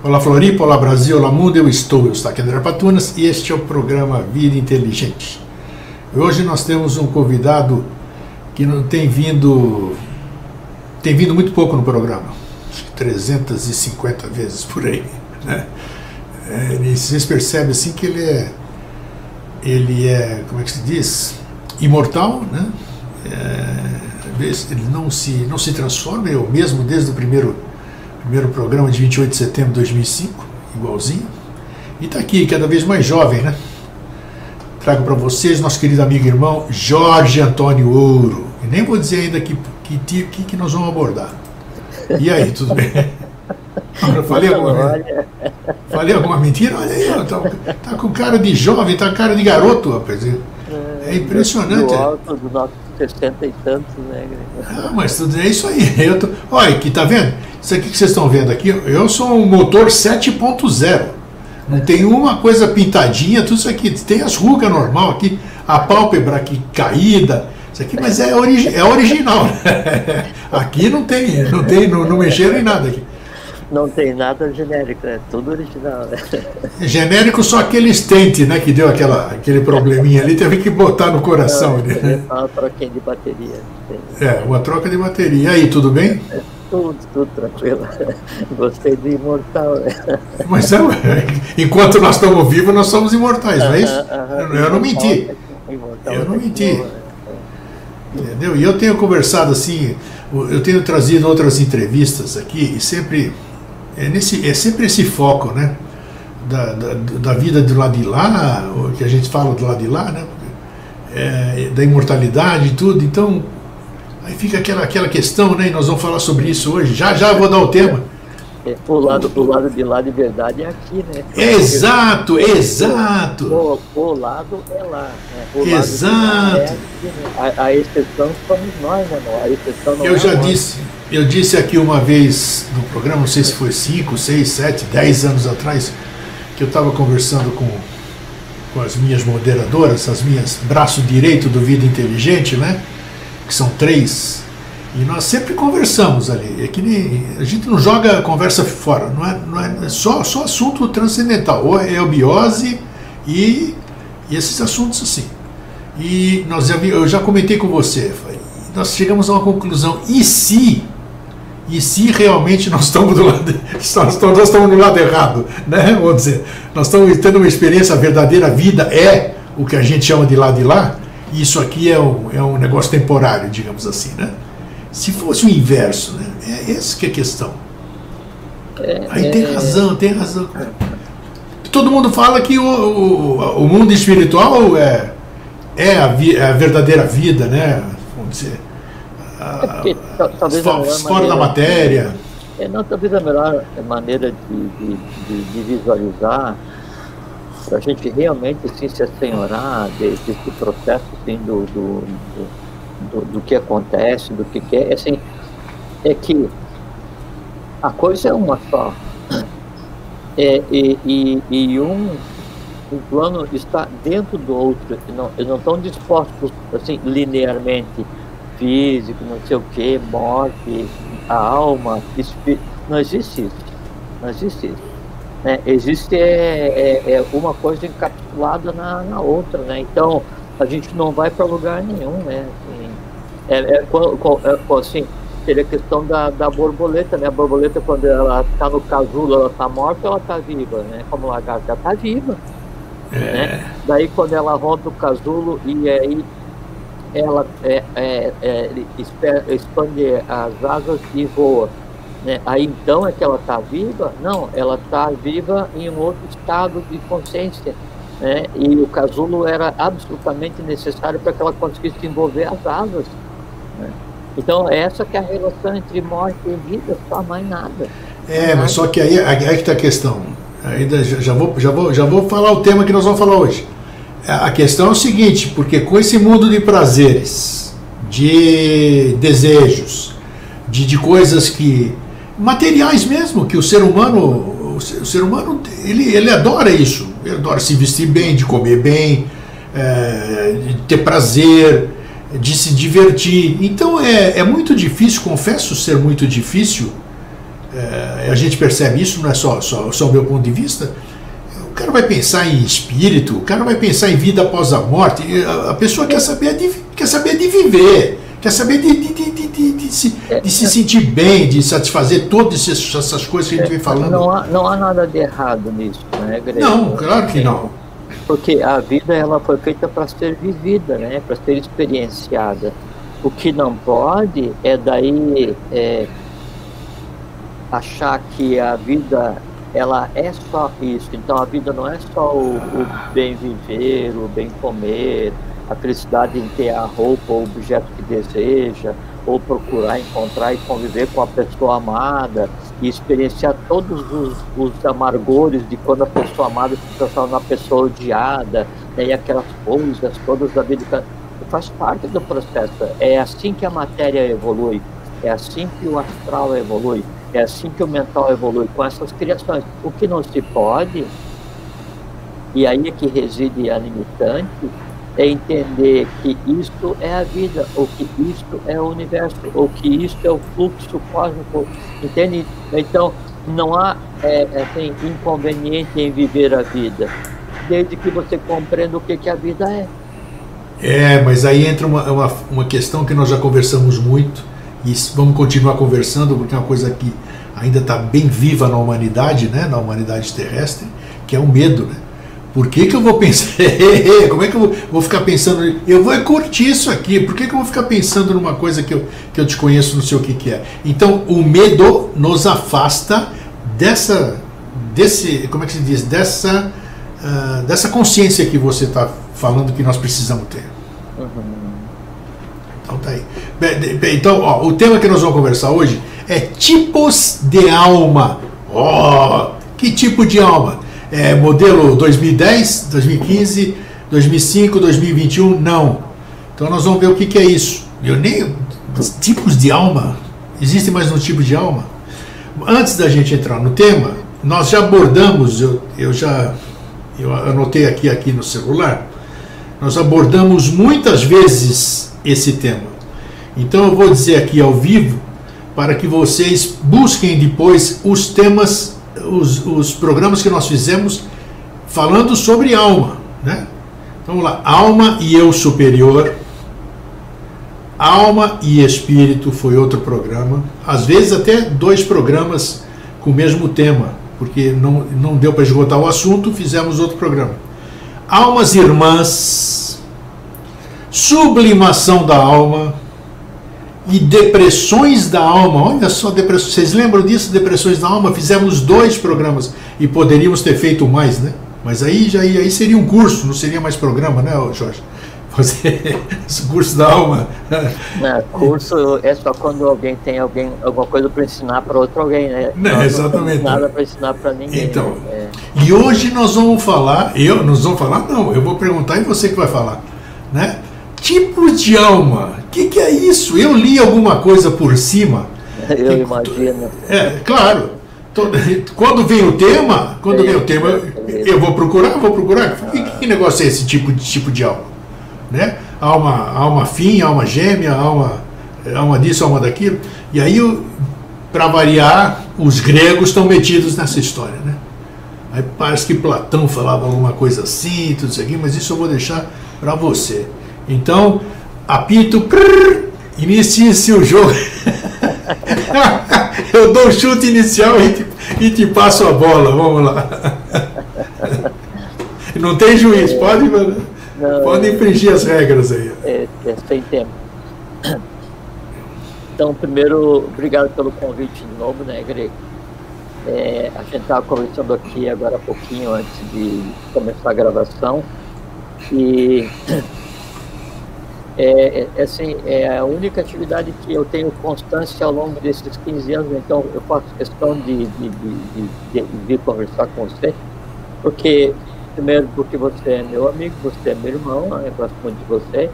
Olá Floripa, olá Brasil, olá mundo, eu estou aqui André Patunas e este é o programa Vida Inteligente. Hoje nós temos um convidado que não tem vindo muito pouco no programa, acho que 350 vezes por aí, né? Vocês percebem assim que ele é, como é que se diz, imortal, né? Ele não se transforma, eu mesmo desde o primeiro programa de 28 de setembro de 2005, igualzinho, e está aqui cada vez mais jovem, né? Trago para vocês nosso querido amigo e irmão Jorge Antônio Ouro, e nem vou dizer ainda que nós vamos abordar. E aí, tudo bem? Falei alguma mentira? Olha aí, tá com cara de jovem, tá com cara de garoto, rapaz. É impressionante. Do alto do nosso 60 e tantos, né? Mas tudo é isso aí. Olha, aqui, tá vendo? Isso aqui que vocês estão vendo aqui, eu sou um motor 7.0. Não tem uma coisa pintadinha, tudo isso aqui. Tem as rugas normal aqui, a pálpebra aqui caída, isso aqui, mas é original. Aqui não mexeram em nada aqui. Não tem nada genérico, é tudo original, né? Genérico só aquele stent, né, que deu aquele probleminha ali, teve que botar no coração. Uma troquinha de bateria. Uma troca de bateria. E aí, tudo bem? Tudo tranquilo. Gostei do imortal, né? Mas enquanto nós estamos vivos, nós somos imortais, não é isso? Eu não menti. Eu não menti. Entendeu? E eu tenho conversado assim, eu tenho trazido outras entrevistas aqui e sempre é sempre esse foco, né, da vida do lado de lá, o que a gente fala do lado de lá, né, da imortalidade e tudo. Então aí fica aquela questão, né, e nós vamos falar sobre isso hoje. Já vou dar o tema. O lado de lá de verdade é aqui, né? Exato. O lado é lá, né? Exato. É aqui, né? A exceção somos nós, né? A exceção não Eu disse aqui uma vez no programa, não sei se foi 5, 6, 7, 10 anos atrás, que eu estava conversando com as minhas moderadoras, as minhas braço direito do Vida Inteligente, né? Que são 3. E nós sempre conversamos ali. É que nem, a gente não joga a conversa fora, não é só assunto transcendental, ou é eubiose e esses assuntos assim. E eu já comentei com você, nós chegamos a uma conclusão: e se realmente nós estamos do lado errado, né? Vamos dizer, nós estamos tendo uma experiência, a verdadeira vida é o que a gente chama de lá de lá, e isso aqui é um negócio temporário, digamos assim, né? Se fosse o inverso, né? É essa que é a questão. Aí tem razão. Todo mundo fala que o mundo espiritual é a verdadeira vida, né? Vamos dizer, fora da matéria. Talvez a melhor maneira de visualizar, para a gente realmente assim, se assenhorar desse processo assim, do que acontece, do que é, assim, é que a coisa é uma só, e um plano está dentro do outro, eles não estão dispostos assim linearmente, físico, não sei o que, morte, a alma, espírito, não existe isso, né? Existe uma coisa encapsulada na outra, né? Então a gente não vai para lugar nenhum, né? Assim, seria a questão da borboleta, né? A borboleta, quando ela está no casulo, ela está morta ou ela está viva, né? Como lagarta, ela está viva, né? Daí quando ela rompe o casulo e aí ela expande as asas e voa, né? Aí então é que ela está viva? Não, ela está viva em um outro estado de consciência, né? E o casulo era absolutamente necessário para que ela conseguisse envolver as asas, né? Então essa que é a relação entre morte e vida, só mais nada. Mas só que aí que está a questão. Ainda já vou falar o tema que nós vamos falar hoje. A questão é o seguinte, porque com esse mundo de prazeres, de desejos, de coisas materiais mesmo, que o ser humano ele adora isso. Ele adora se vestir bem, de comer bem, de ter prazer, de se divertir. Então é muito difícil, confesso ser muito difícil, a gente percebe isso, não é só o meu ponto de vista. O cara vai pensar em espírito, o cara vai pensar em vida após a morte. A pessoa quer saber de viver, quer saber de se sentir bem, de satisfazer todas essas coisas que a gente vem falando. Não há nada de errado nisso, né, Greg? Não, claro que não. Porque a vida ela foi feita para ser vivida, né, para ser experienciada. O que não pode é daí achar que a vida ela é só isso. Então a vida não é só o bem viver, o bem comer, a felicidade em ter a roupa ou o objeto que deseja, ou procurar encontrar e conviver com a pessoa amada e experienciar todos os amargores de quando a pessoa amada se transforma na pessoa odiada, né, e aquelas coisas todas da vida faz parte do processo. É assim que a matéria evolui, é assim que o astral evolui, é assim que o mental evolui, com essas criações. O que não se pode, e aí é que reside a limitante, é entender que isto é a vida, ou que isto é o universo, ou que isto é o fluxo cósmico, entende? Então, não há assim, inconveniente em viver a vida, desde que você compreenda o que a vida é. Mas aí entra uma questão que nós já conversamos muito, e vamos continuar conversando, porque é uma coisa que ainda está bem viva na humanidade, né, na humanidade terrestre, que é o medo, né? Por que eu vou pensar? Como é que eu vou ficar pensando? Eu vou curtir isso aqui. Por que eu vou ficar pensando numa coisa que eu desconheço, não sei o que é? Então, o medo nos afasta como é que se diz? Dessa consciência que você está falando que nós precisamos ter. Então tá aí. Então, o tema que nós vamos conversar hoje é tipos de alma. Que tipo de alma? Modelo 2010, 2015, 2005, 2021? Não. Então nós vamos ver o que é isso. Tipos de alma? Existe mais um tipo de alma? Antes da gente entrar no tema, nós já abordamos, eu anotei aqui no celular, nós abordamos muitas vezes esse tema. Então eu vou dizer aqui ao vivo, para que vocês busquem depois os temas, os programas que nós fizemos falando sobre alma, né? Então vamos lá, alma e eu superior, alma e espírito foi outro programa, às vezes até 2 programas com o mesmo tema, porque não deu para esgotar o assunto, fizemos outro programa. Almas irmãs, sublimação da alma e depressões da alma. Olha só, vocês lembram disso? Depressões da alma? Fizemos 2 programas e poderíamos ter feito mais, né? Mas aí seria um curso, não seria mais programa, né, Jorge? Fazer esse curso da alma. Não, curso é só quando alguém tem alguma coisa para ensinar para outro alguém, né? Não, exatamente. Não nada para ensinar para ninguém. Então, né? E hoje nós vamos falar, eu vou perguntar e você que vai falar, né? Tipos de alma, o que é isso? Eu li alguma coisa por cima. Eu imagino. Claro. Quando vem o tema, eu vou procurar. Que negócio é esse tipo de alma? Né? Alma fim, alma gêmea, alma disso, alma daquilo. E aí, para variar, os gregos estão metidos nessa história, né? Aí parece que Platão falava alguma coisa assim, tudo isso aqui, mas isso eu vou deixar para você. Então, apito, inicie-se o jogo. Eu dou o chute inicial e te passo a bola, vamos lá. Não tem juiz, pode infringir as regras aí. Sem tempo. Então, primeiro, obrigado pelo convite de novo, né, Greg? A gente estava conversando aqui agora há pouquinho antes de começar a gravação e é a única atividade que eu tenho constância ao longo desses 15 anos, então eu faço questão de vir conversar com você, primeiro porque você é meu amigo, você é meu irmão, eu gosto muito de você,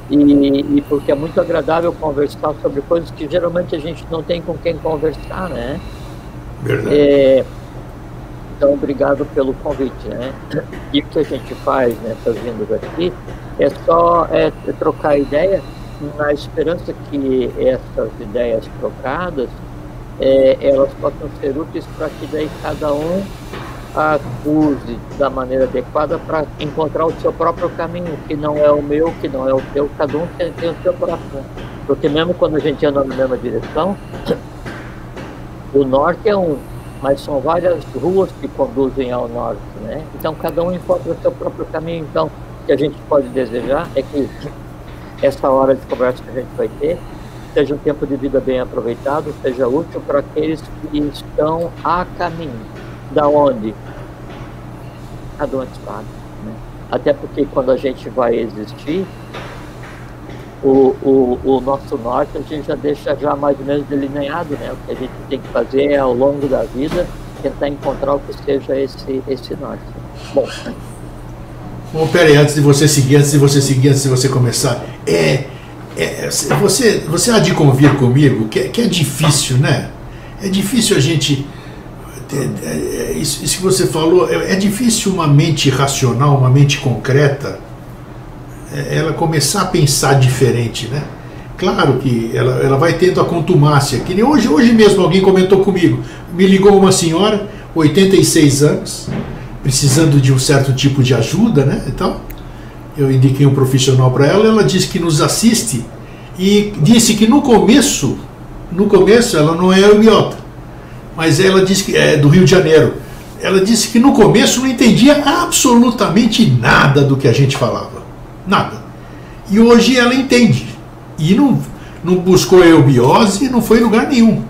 e porque é muito agradável conversar sobre coisas que geralmente a gente não tem com quem conversar, né? Verdade. Então, obrigado pelo convite, né? E o que a gente faz nessas vindas aqui é só trocar ideia, na esperança que essas ideias trocadas elas possam ser úteis para que daí cada um as use da maneira adequada para encontrar o seu próprio caminho, que não é o meu, que não é o teu, cada um tem o seu próprio. Porque mesmo quando a gente anda na mesma direção, o norte é um, mas são várias ruas que conduzem ao norte, né? Então cada um encontra o seu próprio caminho. Então o que a gente pode desejar é que essa hora de conversa que a gente vai ter seja um tempo de vida bem aproveitado, seja útil para aqueles que estão a caminho. Da onde? Cada um sabe, né? Até porque quando a gente vai existir, o nosso norte a gente já deixa já mais ou menos delineado, né? O que a gente tem que fazer é, ao longo da vida, tentar encontrar o que seja esse norte. Bom, peraí, antes de você seguir, antes de você começar, você há de convir comigo que é difícil, né? É difícil a gente... Isso que você falou, é difícil uma mente racional, uma mente concreta, ela começar a pensar diferente, né? Claro que ela vai tendo a contumácia, que nem hoje mesmo alguém comentou comigo, me ligou uma senhora, 86 anos, precisando de um certo tipo de ajuda, né? Então, eu indiquei um profissional para ela disse que nos assiste e disse que no começo ela não é eubiota, mas ela disse que é do Rio de Janeiro. Ela disse que no começo não entendia absolutamente nada do que a gente falava. Nada. E hoje ela entende. E não buscou eubiose, não foi em lugar nenhum.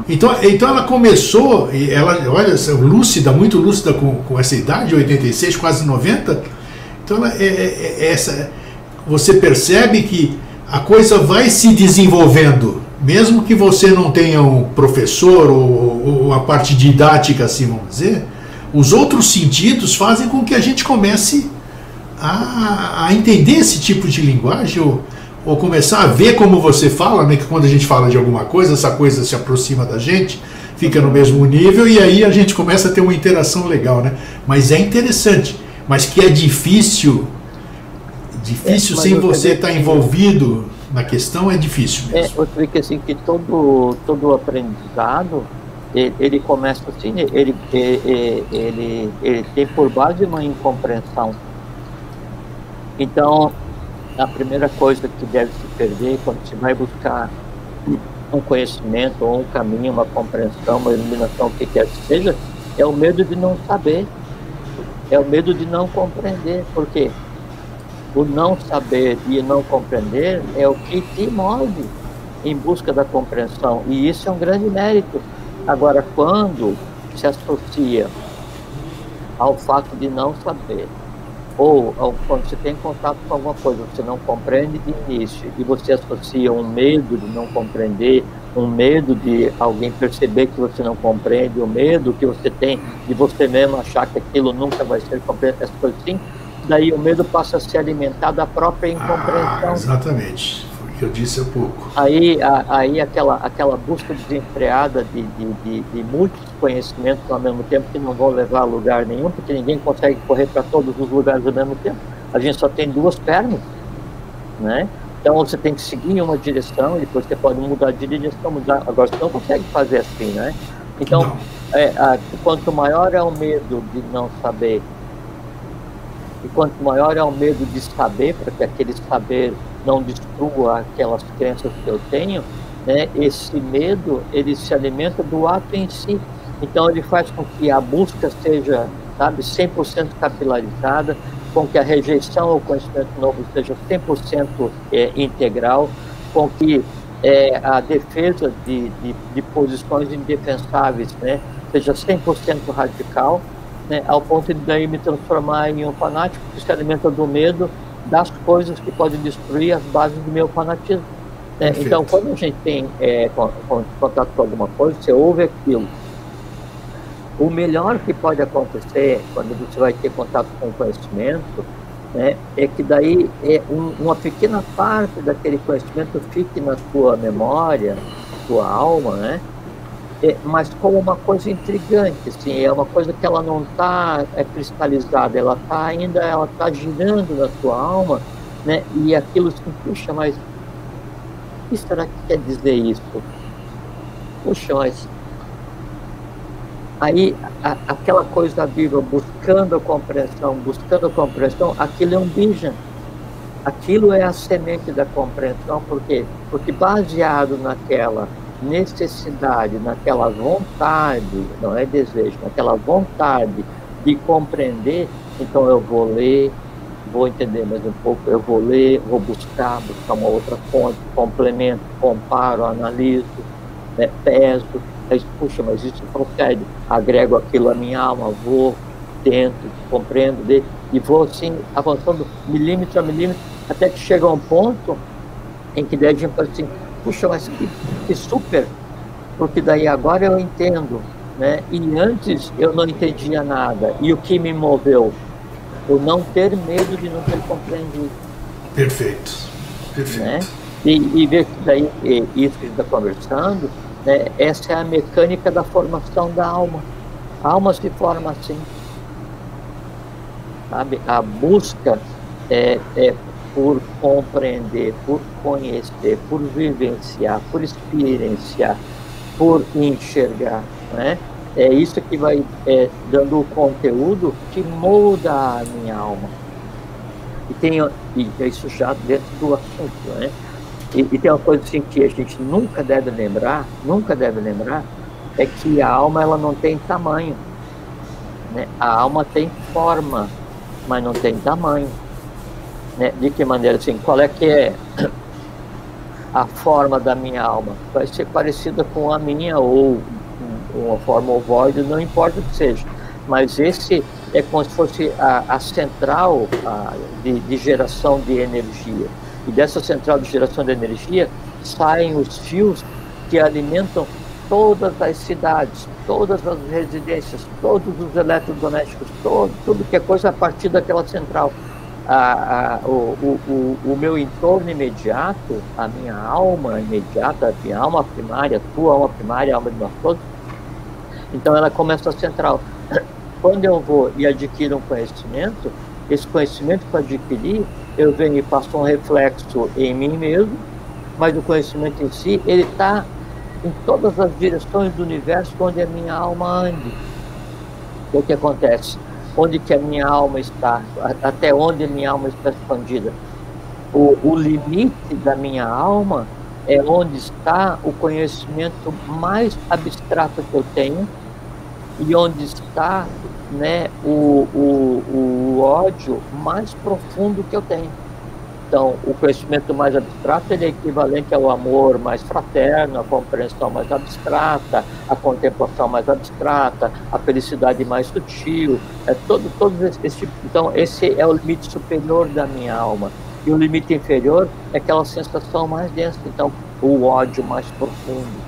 Então ela começou, e ela, olha, lúcida, muito lúcida com essa idade, 86, quase 90. Então você percebe que a coisa vai se desenvolvendo. Mesmo que você não tenha um professor ou a parte didática, assim vamos dizer, os outros sentidos fazem com que a gente comece a entender esse tipo de linguagem ou começar a ver como você fala, né? Que quando a gente fala de alguma coisa, essa coisa se aproxima da gente, fica no mesmo nível e aí a gente começa a ter uma interação legal, né? Mas é interessante, mas que é difícil sem você estar envolvido na questão, é difícil mesmo. Você vê que assim, que todo aprendizado, ele começa assim, ele tem por base uma incompreensão. Então, a primeira coisa que deve se perder quando se vai buscar um conhecimento, ou um caminho, uma compreensão, uma iluminação, o que quer que seja, é o medo de não saber, é o medo de não compreender. Por quê? O não saber e não compreender é o que te move em busca da compreensão, e isso é um grande mérito. Agora, quando se associa ao fato de não saber, ou quando você tem contato com alguma coisa, você não compreende de início, e você associa um medo de não compreender, um medo de alguém perceber que você não compreende, o medo que você tem de você mesmo achar que aquilo nunca vai ser compreendido, essas coisas assim, daí o medo passa a se alimentar da própria incompreensão. Exatamente, foi o que eu disse há pouco. Aí aquela busca desenfreada de muitos conhecimentos ao mesmo tempo, que não vão levar a lugar nenhum, porque ninguém consegue correr para todos os lugares ao mesmo tempo. A gente só tem duas pernas, né? Então você tem que seguir em uma direção, e depois você pode mudar de direção, agora você não consegue fazer assim, né? Então, quanto maior é o medo de não saber, e quanto maior é o medo de saber, para que aquele saber não destrua aquelas crenças que eu tenho, né? Esse medo, ele se alimenta do ato em si. Então ele faz com que a busca seja, 100% capilarizada, com que a rejeição ao conhecimento novo seja 100% integral, com que a defesa de posições indefensáveis, né, seja 100% radical, né, ao ponto de daí me transformar em um fanático que se alimenta do medo das coisas que podem destruir as bases do meu fanatismo. Né? Então, quando a gente tem contato com alguma coisa, você ouve aquilo. O melhor que pode acontecer quando você vai ter contato com o conhecimento, né, é que daí uma pequena parte daquele conhecimento fique na tua memória, tua alma, né? Mas como uma coisa intrigante, assim, é uma coisa que ela não está cristalizada, ela está girando na tua alma, né? E aquilo se puxa, mas o que será que quer dizer isso? Puxa, mas aí aquela coisa viva, buscando a compreensão, aquilo é um bija. Aquilo é a semente da compreensão, por quê? Porque baseado naquela necessidade, naquela vontade, não é desejo, naquela vontade de compreender, então eu vou ler, vou entender mais um pouco, eu vou ler, vou buscar uma outra fonte, complemento, comparo, analiso, né, peso, aí, puxa, mas isso procede, agrego aquilo à minha alma, vou, tento, compreendo, e vou assim, avançando milímetro a milímetro, até que chega a um ponto em que daí a gente fala assim, puxa, mas que super, porque daí agora eu entendo, né? E antes eu não entendia nada, e o que me moveu? O não ter medo de não ter compreendido. Perfeito, perfeito. Né? E ver que daí, isso que a gente está conversando, né? Essa é a mecânica da formação da alma. A alma se forma assim. Sabe? A busca é por compreender, por conhecer, por vivenciar, por experienciar, por enxergar, né? É isso que vai dando o conteúdo que molda a minha alma. E isso já dentro do assunto, né? E tem uma coisa assim que a gente nunca deve lembrar, é que a alma ela não tem tamanho, né? A alma tem forma, mas não tem tamanho. Né? De que maneira, assim, qual é que é a forma da minha alma? Vai ser parecida com a minha, ou uma forma ovoide, não importa o que seja, mas esse é como se fosse a central de geração de energia, e dessa central de geração de energia saem os fios que alimentam todas as cidades, todas as residências, todos os eletrodomésticos, tudo que é coisa a partir daquela central. O meu entorno imediato, a minha alma imediata, a minha alma primária, a tua alma primária, a alma de nós todos, então ela começa a central. Quando eu vou e adquiro um conhecimento, esse conhecimento que eu adquiri, eu venho e faço um reflexo em mim mesmo, mas o conhecimento em si, ele está em todas as direções do universo onde a minha alma ande. O que acontece? Onde que a minha alma está, até onde a minha alma está expandida. O limite da minha alma é onde está o conhecimento mais abstrato que eu tenho, e onde está, né, o ódio mais profundo que eu tenho. Então, o conhecimento mais abstrato ele é equivalente ao amor mais fraterno, à compreensão mais abstrata, à contemplação mais abstrata, à felicidade mais sutil. Então, esse é o limite superior da minha alma. E o limite inferior é aquela sensação mais densa, então, o ódio mais profundo.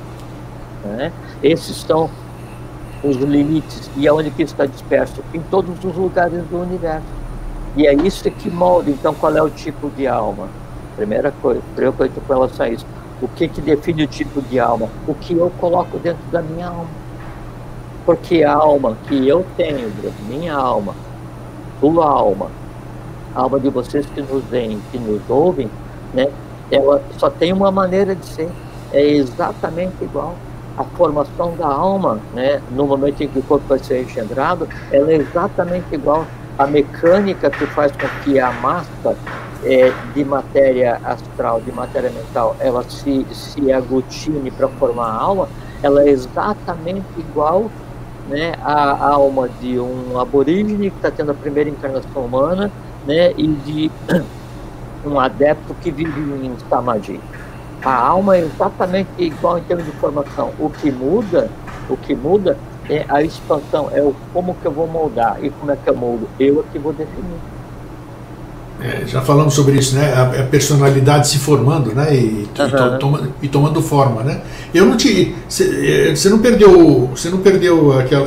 Né? Esses são os limites. E aonde que isso está disperso? Em todos os lugares do universo. E é isso que molda. Então, qual é o tipo de alma? Primeira coisa com relação a isso. O que define o tipo de alma? O que eu coloco dentro da minha alma. Porque a alma que eu tenho, minha alma, tua alma, a alma de vocês que nos veem, que nos ouvem, né? Ela só tem uma maneira de ser. É exatamente igual. A formação da alma, né? No momento em que o corpo vai ser engendrado, ela é exatamente igual. A mecânica que faz com que a massa de matéria astral, de matéria mental, ela se aglutine para formar a alma, ela é exatamente igual, né, à alma de um aborígene que está tendo a primeira encarnação humana, né, e de um adepto que vive em Samadhi. A alma é exatamente igual em termos de formação. O que muda é a expansão, é como que eu vou moldar. E como é que eu moldo? Eu é que vou definir. Já falamos sobre isso, né? A personalidade se formando, né? E tomando forma, né? Eu não te, você não perdeu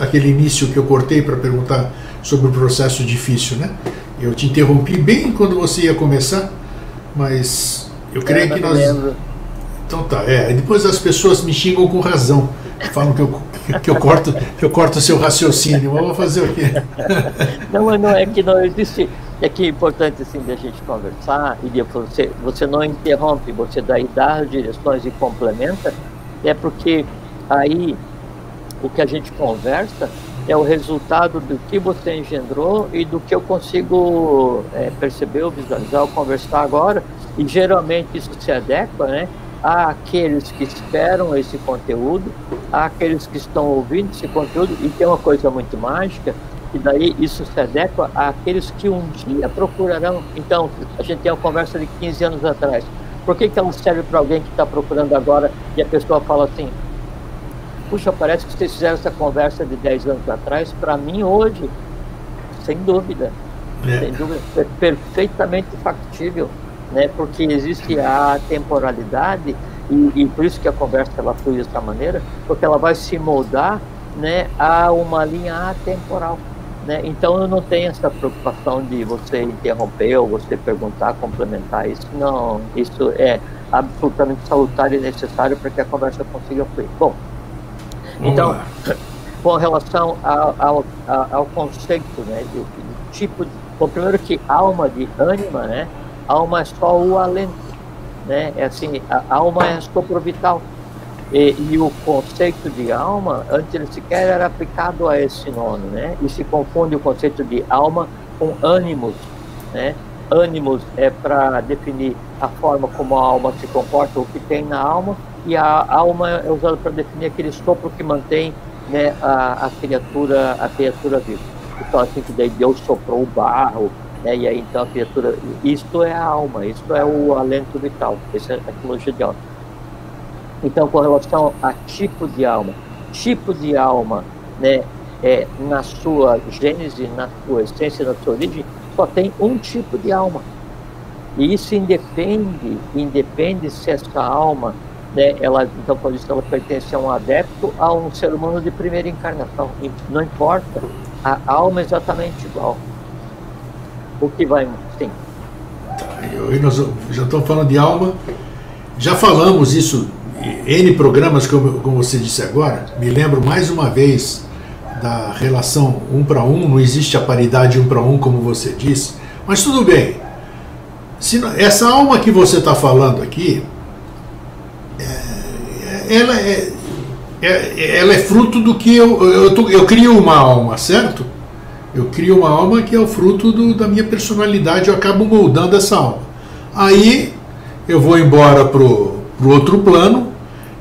aquele início que eu cortei para perguntar sobre o processo difícil, né? Eu te interrompi bem quando você ia começar, mas eu creio que nós... Então tá, depois as pessoas me xingam com razão, falam que eu corto o seu raciocínio, mas eu vou fazer o quê? Não é que não existe, é que é importante assim da gente conversar, e você não interrompe, você daí dá as direções e complementa, porque Aí, o que a gente conversa é o resultado do que você engendrou e do que eu consigo perceber, ou visualizar, ou conversar agora. E geralmente isso se adequa, né, àqueles que esperam esse conteúdo, àqueles que estão ouvindo esse conteúdo. E tem uma coisa muito mágica, e daí isso se adequa àqueles que um dia procurarão. Então, a gente tem uma conversa de 15 anos atrás. Por que ela serve para alguém que está procurando agora e a pessoa fala assim: puxa, parece que vocês fizeram essa conversa de 10 anos atrás, para mim hoje, sem dúvida, é perfeitamente factível, né? Porque existe a temporalidade e por isso que a conversa ela flui dessa maneira, porque ela vai se moldar, né, a uma linha atemporal, né? Então eu não tenho essa preocupação de você interromper ou você perguntar, complementar isso, não, isso é absolutamente salutar e necessário para que a conversa consiga fluir. Bom, então, com relação ao conceito, né, do tipo, bom, primeiro que alma de ânima, né, alma é só o alento, né, é assim, a alma é sopro vital, e o conceito de alma, antes ele sequer era aplicado a esse nome, né, e se confunde o conceito de alma com ânimos, né. Ânimos é para definir a forma como a alma se comporta, o que tem na alma, e a alma é usada para definir aquele sopro que mantém, né, a criatura viva. Então, assim, que daí Deus soprou o barro, né, e aí então a criatura... Isto é a alma, isto é o alento vital, essa é a etimologia de alma. Então, com relação a tipo de alma, né, na sua gênese, na sua essência, na sua origem, só tem um tipo de alma. E isso independe se essa alma, né, ela, então, por isso ela pertence a um adepto, a um ser humano de primeira encarnação. E não importa, a alma é exatamente igual. O que vai... Sim. E nós já estamos falando de alma, já falamos isso em N programas, como você disse agora. Me lembro mais uma vez da relação 1 para 1, não existe a paridade 1 para 1, como você disse, mas tudo bem. Essa alma que você está falando aqui, ela é fruto do que eu crio uma alma, certo? Eu crio uma alma que é o fruto da minha personalidade, eu acabo moldando essa alma. Aí eu vou embora pro outro plano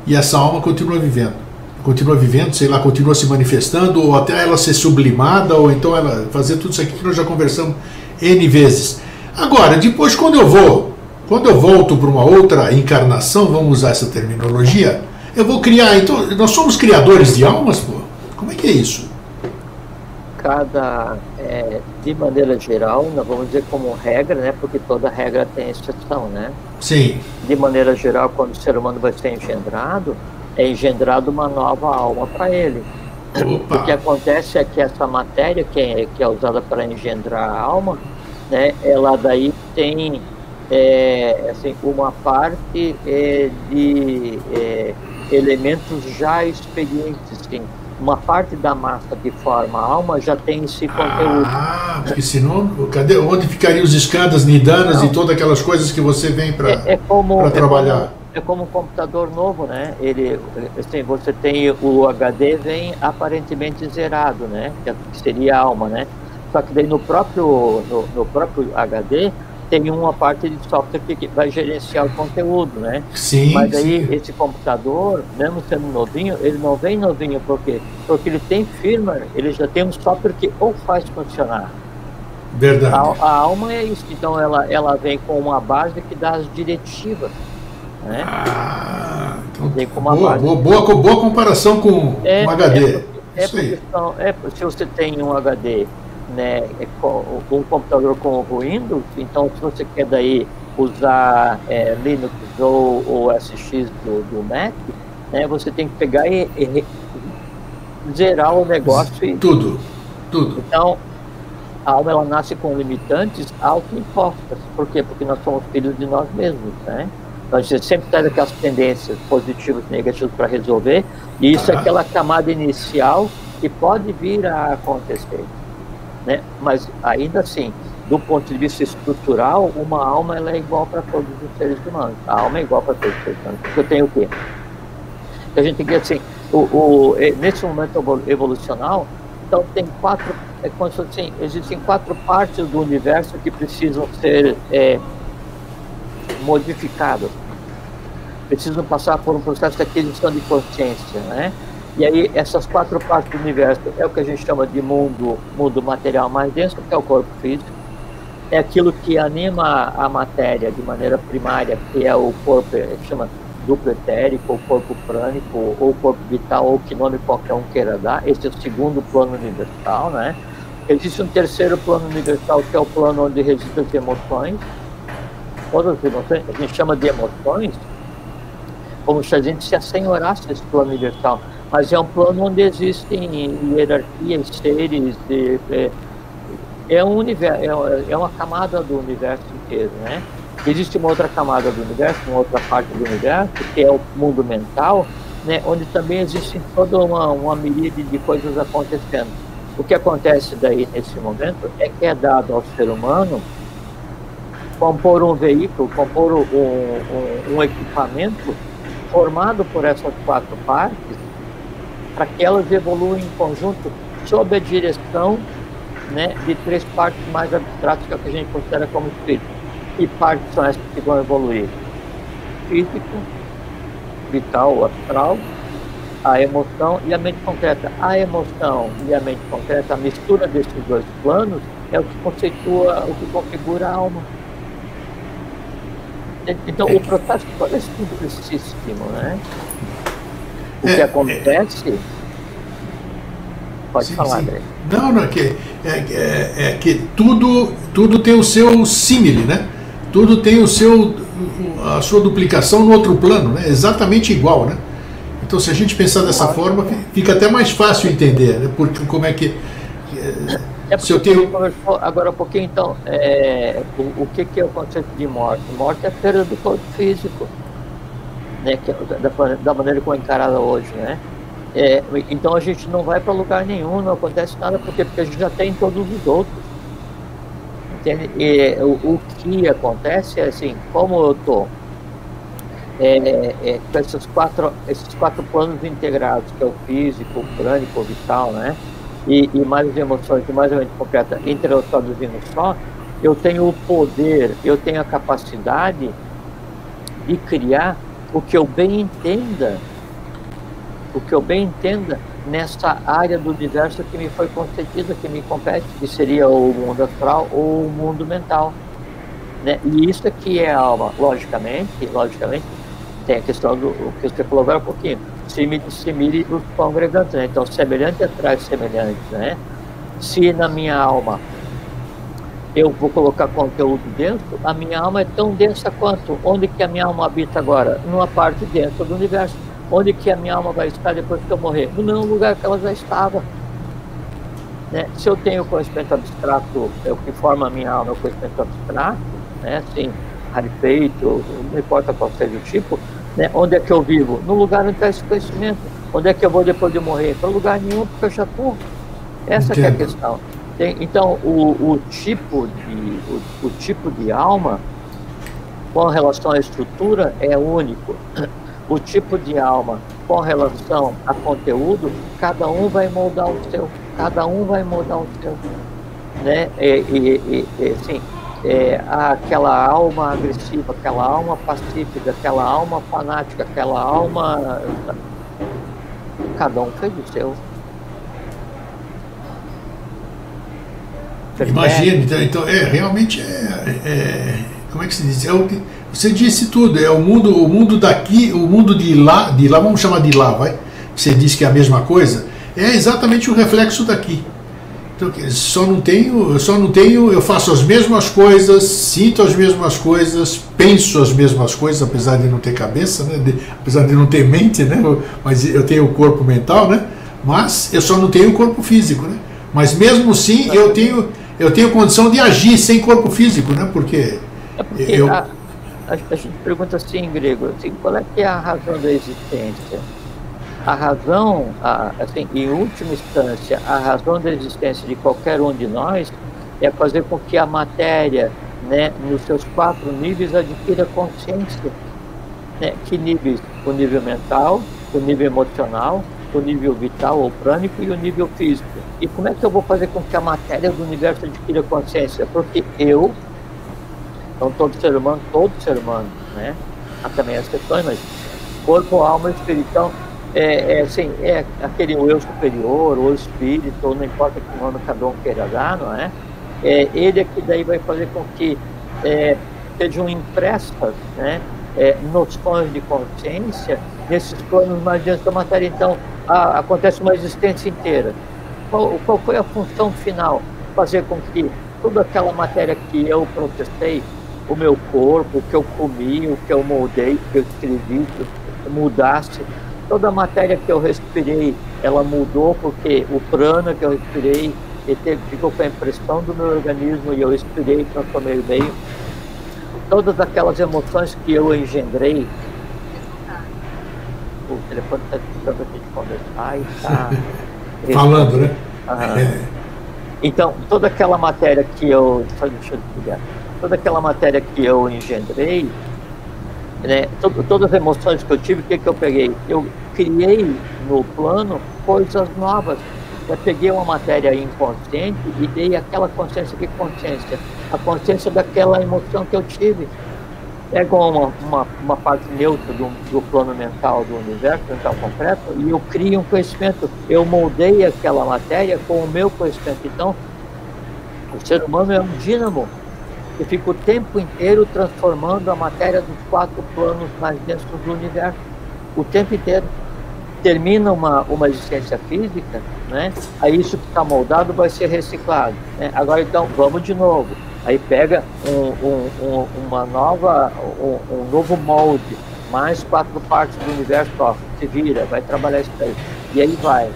e essa alma continua vivendo, sei lá, continua se manifestando, ou até ela ser sublimada, ou então ela fazer tudo isso aqui que nós já conversamos N vezes. Agora, depois quando eu volto para uma outra encarnação, vamos usar essa terminologia, eu vou criar, então, nós somos criadores de almas, pô? Como é que é isso? De maneira geral, nós vamos dizer como regra, né, porque toda regra tem exceção, né? Sim. De maneira geral, quando o ser humano vai ser engendrado, é engendrado uma nova alma para ele. Opa. O que acontece é que essa matéria que é usada para engendrar a alma, né, ela daí tem assim, uma parte de elementos já experientes, sim. Uma parte da massa que forma a alma já tem esse conteúdo. Porque senão, onde ficariam os escadas, nidanas e todas aquelas coisas que você vem para trabalhar? É como um computador novo, né? Ele, assim, você tem o HD, vem aparentemente zerado, né? Que seria a alma, né? Só que daí no próprio HD tem uma parte de software que vai gerenciar o conteúdo, né? Sim. Mas aí esse computador, mesmo sendo novinho, ele não vem novinho, por quê? Porque ele tem firmware, ele já tem um software que ou faz funcionar. Verdade. A alma é isso, então ela vem com uma base que dá as diretivas, né? Então, vem com uma boa comparação com um HD. Se você tem um HD, né, um computador com o Windows, então se você quer daí usar Linux ou SX do Mac, né, você tem que pegar e zerar o negócio. Tudo. Então, a alma ela nasce com limitantes autoimpostas. Por quê? Porque nós somos filhos de nós mesmos, né? Então, a gente sempre traz aquelas tendências positivas e negativas para resolver, e isso é aquela camada inicial que pode vir a acontecer, né? Mas ainda assim, do ponto de vista estrutural, uma alma ela é igual para todos os seres humanos. A alma é igual para todos os seres humanos. Porque eu tenho o quê? A gente tem que assim, nesse momento evolucional, então tem quatro, como se fosse assim, existem quatro partes do universo que precisam ser modificadas, precisam passar por um processo de aquisição de consciência, né? E aí essas quatro partes do universo é o que a gente chama de mundo material mais denso, que é o corpo físico, é aquilo que anima a matéria de maneira primária, que é o corpo, chama duplo etérico, ou corpo prânico, ou corpo vital, ou que nome qualquer um queira dar. Esse é o segundo plano universal, né? Existe um terceiro plano universal, que é o plano onde residem as emoções. Todas as emoções, a gente chama de emoções, como se a gente se assenhorasse desse plano universal. Mas é um plano onde existem hierarquias, seres, é um universo, é uma camada do universo inteiro, né? Existe uma outra camada do universo, uma outra parte do universo, que é o mundo mental, né? Onde também existe toda uma miríade de coisas acontecendo. O que acontece daí nesse momento é que é dado ao ser humano compor um veículo, compor um equipamento formado por essas quatro partes, para que elas evoluam em conjunto sob a direção, né, de três partes mais abstratas, que é o que a gente considera como espírito. E partes são essas que vão evoluir? Físico, vital, astral, a emoção e a mente concreta. A emoção e a mente concreta, a mistura desses dois planos, é o que conceitua, o que configura a alma. Então, o processo é simplicíssimo, né? O que acontece... Pode falar, André. Não, é que tudo tem o seu símile, né? Tudo tem a sua duplicação no outro plano, né? Exatamente igual, né? Então, se a gente pensar dessa forma, fica até mais fácil entender, né? Porque como é que... Se eu tenho... conversou agora um pouquinho, então, o que é o conceito de morte? Morte é a perda do corpo físico, né? Que é da maneira como é encarada hoje, né? Então a gente não vai para lugar nenhum, não acontece nada, porque a gente já tem todos os outros. Entende? O que acontece é assim, como eu estou com esses quatro planos integrados, que é o físico, o prânico, o vital, né? E mais as emoções, e mais a mente concreta, entrelaçados em um só, eu tenho o poder, eu tenho a capacidade de criar o que eu bem entenda, nessa área do universo que me foi concedida, que me compete, que seria o mundo astral ou o mundo mental, né? E isso aqui é a alma, logicamente, tem a questão do que você falou agora um pouquinho, simile os congregantes, né? Então, semelhante atrai semelhante, né? Se na minha alma eu vou colocar conteúdo dentro, a minha alma é tão densa quanto. Onde que a minha alma habita agora? Numa parte dentro do universo. Onde que a minha alma vai estar depois que eu morrer? No mesmo lugar que ela já estava, né? Se eu tenho conhecimento abstrato, é o que forma a minha alma, é o conhecimento abstrato, né? Assim, rarefeito, não importa qual seja o tipo, né? Onde é que eu vivo? No lugar onde está esse conhecimento. Onde é que eu vou depois de morrer? Para lugar nenhum, porque eu já estou. Essa que é a questão. Então, o tipo de alma, com relação à estrutura, é único. O tipo de alma com relação a conteúdo, cada um vai moldar o seu, né? Assim, aquela alma agressiva, aquela alma pacífica, aquela alma fanática, aquela alma, cada um fez o seu. Imagina, então realmente como é que se diz? Você disse tudo, é o mundo daqui, o mundo de lá, vamos chamar de lá, vai? Você disse que é a mesma coisa, é exatamente o reflexo daqui. Então, eu faço as mesmas coisas, sinto as mesmas coisas, penso as mesmas coisas, apesar de não ter cabeça, né? Apesar de não ter mente, né? Mas eu tenho o corpo mental, né? Mas eu só não tenho o corpo físico, né? Mas mesmo assim eu tenho condição de agir sem corpo físico, né? Porque a gente pergunta assim em grego, assim, qual é que é a razão da existência? A razão, assim, em última instância, a razão da existência de qualquer um de nós é fazer com que a matéria, né, nos seus 4 níveis, adquira consciência. Né? Que níveis? O nível mental, o nível emocional, o nível vital ou prânico e o nível físico. E como é que eu vou fazer com que a matéria do universo adquira consciência? Porque eu, então todo ser humano, né? Há também as questões, mas corpo, alma e espírito. Então, é aquele eu superior, ou espírito, ou não importa que nome cada um queira dar, não é? Ele é que daí vai fazer com que sejam impressas, né, noções de consciência nesses planos mais densos da matéria. Então, acontece uma existência inteira. Qual foi a função final? Fazer com que toda aquela matéria que eu processei, o meu corpo, o que eu comi, o que eu moldei, o que eu escrevi, mudasse. Toda a matéria que eu respirei, ela mudou porque o prana que eu respirei ficou com a impressão do meu organismo e eu expirei e transformei o meio. Todas aquelas emoções que eu engendrei, o telefone está tentando a gente conversar e está falando, né? Então, toda aquela matéria que eu... Deixa eu ligar. Toda aquela matéria que eu engendrei, né, todas as emoções que eu tive, o que eu peguei? Eu criei no plano coisas novas. Eu peguei uma matéria inconsciente e dei aquela consciência. Que consciência? A consciência daquela emoção que eu tive. Pego uma parte neutra do plano mental do universo, mental concreto, e eu crio um conhecimento. Eu moldei aquela matéria com o meu conhecimento. Então, o ser humano é um dínamo que fica o tempo inteiro transformando a matéria dos 4 planos mais densos do universo. O tempo inteiro. Termina uma existência física, né? Aí isso que está moldado vai ser reciclado, né? Agora, então, vamos de novo. Aí pega um novo molde, mais 4 partes do universo, ó, se vira, vai trabalhar isso aí. E aí vai.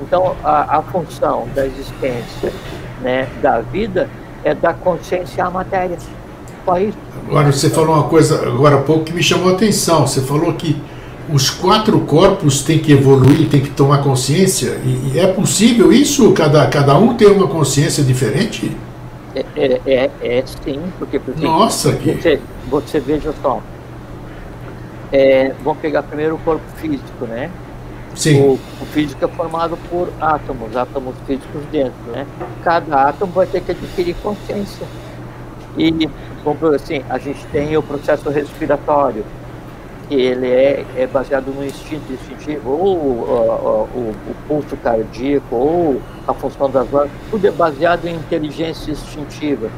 Então, a função da existência, né, da vida é dar consciência à matéria. Só isso. Agora, você falou uma coisa agora há pouco que me chamou a atenção. Você falou que os 4 corpos têm que evoluir, têm que tomar consciência. E é possível isso? Cada um ter uma consciência diferente? Sim, porque nossa, você veja só. Vamos pegar primeiro o corpo físico, né? Sim. O físico é formado por átomos físicos dentro, né? Cada átomo vai ter que adquirir consciência. E, como assim, a gente tem o processo respiratório, que ele é baseado no instinto instintivo, ou o pulso cardíaco, ou a função das lâmpadas, tudo é baseado em inteligência instintiva.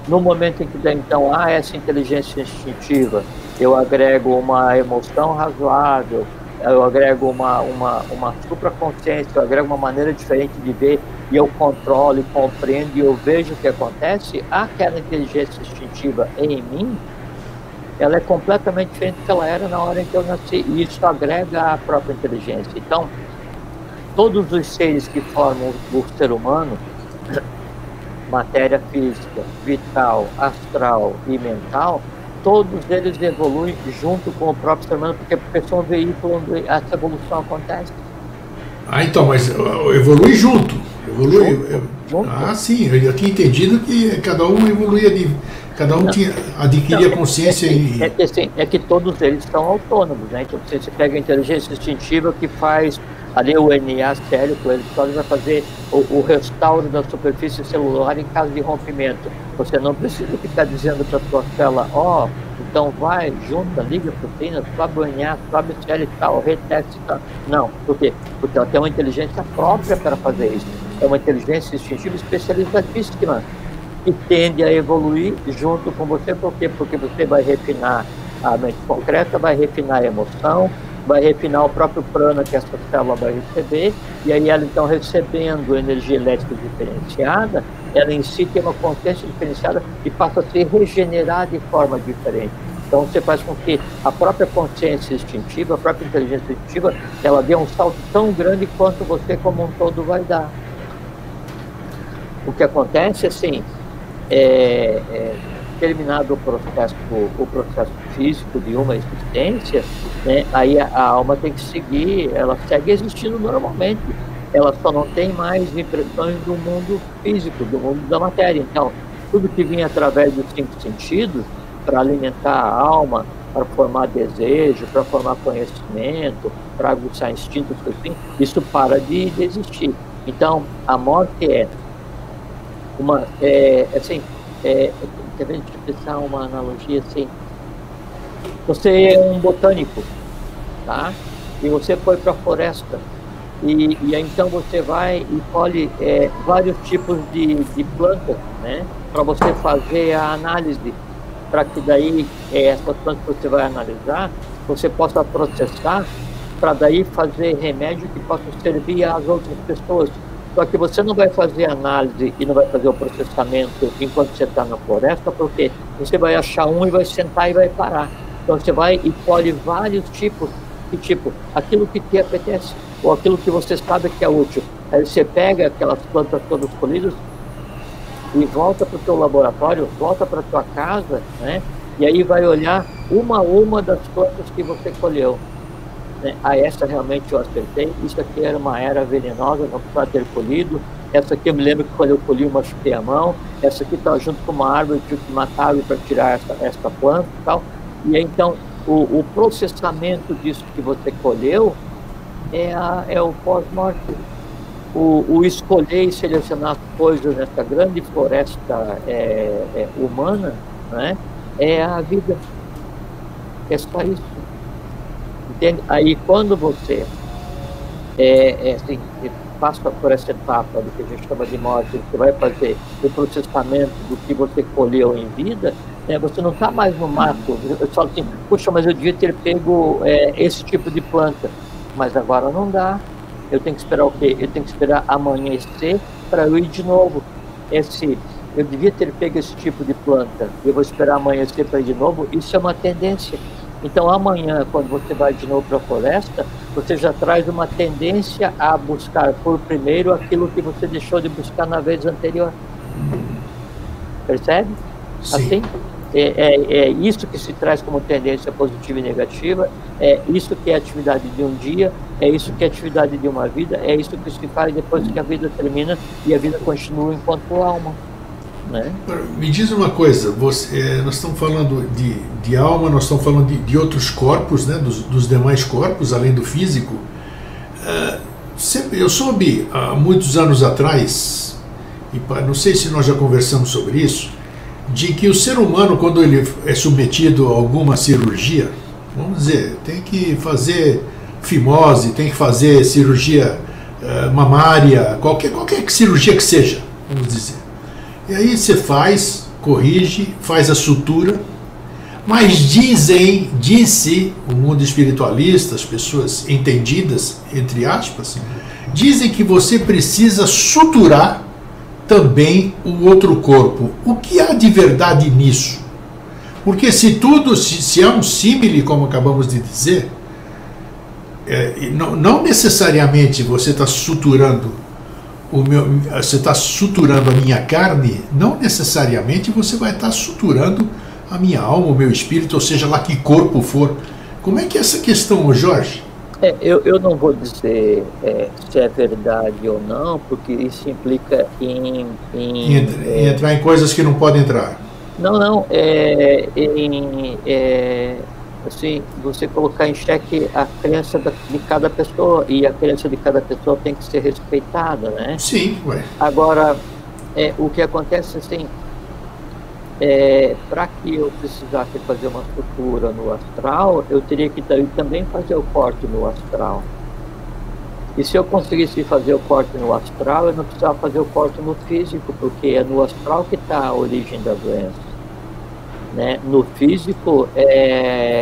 No momento em que então há essa inteligência instintiva, eu agrego uma emoção razoável, eu agrego uma supraconsciência, eu agrego uma maneira diferente de ver, e eu controlo e compreendo e eu vejo o que acontece, aquela inteligência instintiva em mim, ela é completamente diferente do que ela era na hora em que eu nasci, e isso agrega a própria inteligência. Então, todos os seres que formam o ser humano, matéria física, vital, astral e mental, todos eles evoluem junto com o próprio ser humano, porque são um veículo onde essa evolução acontece. Então, mas evolui junto. Junto. Sim, eu tinha entendido que cada um evoluía cada um adquiria consciência é que todos eles são autônomos, né? Então você pega a inteligência instintiva que faz ali o NA cérebro, ele só vai fazer o restauro da superfície celular em caso de rompimento. Você não precisa ficar dizendo para a sua célula, então vai, junta, liga a proteína, sobe o NA, sobe o cérebro e tal, reteste e tal. Não, por quê? Porque ela tem uma inteligência própria para fazer isso. É uma inteligência instintiva especializadíssima, que tende a evoluir junto com você. Por quê? Porque você vai refinar a mente concreta, vai refinar a emoção, vai refinar o próprio prana que essa célula vai receber, e aí ela então recebendo energia elétrica diferenciada, ela em si tem uma consciência diferenciada e passa a se regenerar de forma diferente. Então você faz com que a própria consciência instintiva, a própria inteligência instintiva, ela dê um salto tão grande quanto você como um todo vai dar. O que acontece assim, terminado o processo físico de uma existência, né, aí a alma tem que seguir, ela segue existindo normalmente, ela só não tem mais impressões do mundo físico, do mundo da matéria. Então, tudo que vinha através dos 5 sentidos, para alimentar a alma, para formar desejo, para formar conhecimento, para aguçar instintos, assim, isso para de existir. Então, a morte é uma, quer ver, deixa eu pensar uma analogia assim. Você é um botânico, tá? E você foi para a floresta. E então você vai e colhe vários tipos de plantas, né? Para você fazer a análise, para que daí essas plantas que você vai analisar, você possa processar, para daí fazer remédio que possa servir às outras pessoas. Só que você não vai fazer análise e não vai fazer o processamento enquanto você está na floresta, porque você vai achar um e vai sentar e vai parar. Então você vai e colhe vários tipos, aquilo que te apetece, ou aquilo que você sabe que é útil. Aí você pega aquelas plantas todas colhidas e volta para o teu laboratório, volta para a tua casa, né? E aí vai olhar uma a uma das plantas que você colheu. Né? Ah, essa realmente eu acertei, isso aqui era uma era venenosa, não precisava ter colhido. Essa aqui eu me lembro que quando eu colhi eu machuquei a mão. Essa aqui está junto com uma árvore, eu tive que matar para tirar essa planta e tal. E aí, então, o processamento disso que você colheu é o pós-morte. O escolher e selecionar coisas nessa grande floresta humana, né, é a vida. É só isso. Entende? Aí, quando você assim, passa por essa etapa do que a gente chama de morte, você vai fazer o processamento do que você colheu em vida, você não está mais no mato. Eu falo assim, puxa, mas eu devia ter pego esse tipo de planta. Mas agora não dá. Eu tenho que esperar o quê? Eu tenho que esperar amanhecer para eu ir de novo. Eu devia ter pego esse tipo de planta. Eu vou esperar amanhecer para ir de novo. Isso é uma tendência. Então amanhã, quando você vai de novo para a floresta, você já traz uma tendência a buscar por primeiro aquilo que você deixou de buscar na vez anterior. Percebe? Sim. Assim? É isso que se traz como tendência positiva e negativa, é isso que é a atividade de um dia, é isso que é a atividade de uma vida, é isso que se faz depois que a vida termina e a vida continua enquanto alma. Né? Me diz uma coisa, nós estamos falando de alma, nós estamos falando de outros corpos, né, dos demais corpos, além do físico. Eu soube há muitos anos atrás, e não sei se nós já conversamos sobre isso, de que o ser humano, quando ele é submetido a alguma cirurgia, vamos dizer, tem que fazer fimose, tem que fazer cirurgia mamária, qualquer cirurgia que seja, vamos dizer. E aí você corrige, faz a sutura, mas disse o mundo espiritualista, as pessoas entendidas, entre aspas, dizem que você precisa suturar também o outro corpo. O que há de verdade nisso? Porque se é um símile, como acabamos de dizer, não necessariamente você está suturando a minha carne, não necessariamente você vai estar suturando a minha alma, o meu espírito, ou seja lá que corpo for. Como é que é essa questão, Jorge? Eu não vou dizer se é verdade ou não, porque isso implica em entrar em coisas que não podem entrar. Não, assim, você colocar em xeque a crença de cada pessoa, e a crença de cada pessoa tem que ser respeitada, né? Sim, ué. Agora, o que acontece assim, para que eu precisasse fazer uma sutura no astral, eu teria que também fazer o corte no astral. E se eu conseguisse fazer o corte no astral, eu não precisava fazer o corte no físico, porque é no astral que está a origem da doença. Né? No físico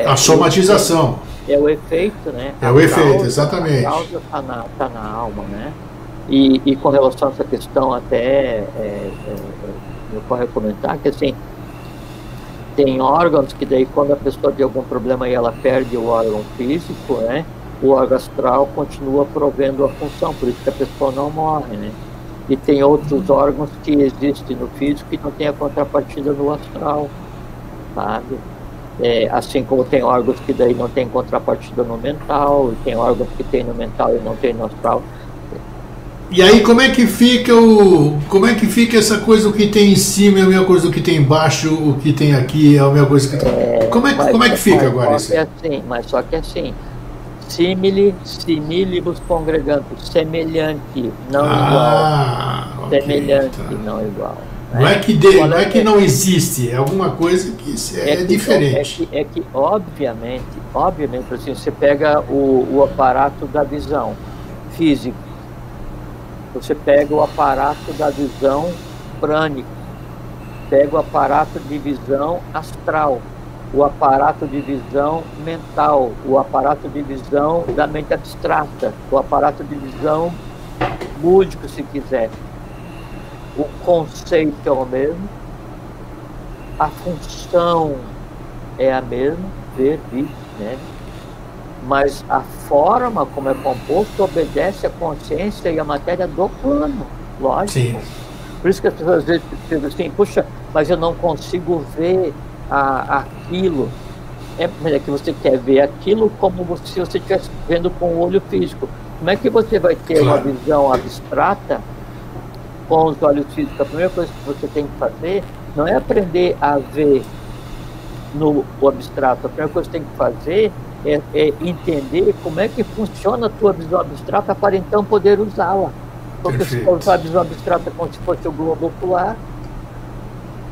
a somatização. É o efeito, né? É o efeito, exatamente. A causa está na alma, né? E com relação a essa questão até me ocorre comentar que assim, tem órgãos que daí quando a pessoa tem algum problema e ela perde o órgão físico, né? O órgão astral continua provendo a função, por isso que a pessoa não morre, né? E tem outros órgãos que existem no físico e não tem a contrapartida no astral, sabe? Assim como tem órgãos que daí não tem contrapartida no mental, e tem órgãos que tem no mental e não tem no astral. E aí como é que fica essa coisa, o que tem em cima é a mesma coisa do que tem embaixo, o que tem aqui é a mesma coisa que tem... Como é que fica agora isso? Mas só que assim, similibus congregantus, semelhante, não igual. Okay, semelhante, tá. Não igual. Não é que não existe, é alguma coisa que é diferente. É que obviamente, assim, você pega o aparato da visão físico, você pega o aparato da visão prânica, pega o aparato de visão astral, o aparato de visão mental, o aparato de visão da mente abstrata, o aparato de visão lúdico, se quiser. O conceito é o mesmo, a função é a mesma, ver, né? Mas a forma como é composto obedece à consciência e à matéria do plano, lógico. Sim. Por isso que as pessoas às vezes dizem assim, puxa, mas eu não consigo ver aquilo. É que você quer ver aquilo como se você estivesse vendo com o olho físico. Como é que você vai ter uma visão abstrata com os olhos físicos? A primeira coisa que você tem que fazer não é aprender a ver no abstrato. A primeira coisa que você tem que fazer é entender como é que funciona a tua visão abstrata para então poder usá-la. Porque se for usar a visão abstrata como se fosse o globo ocular,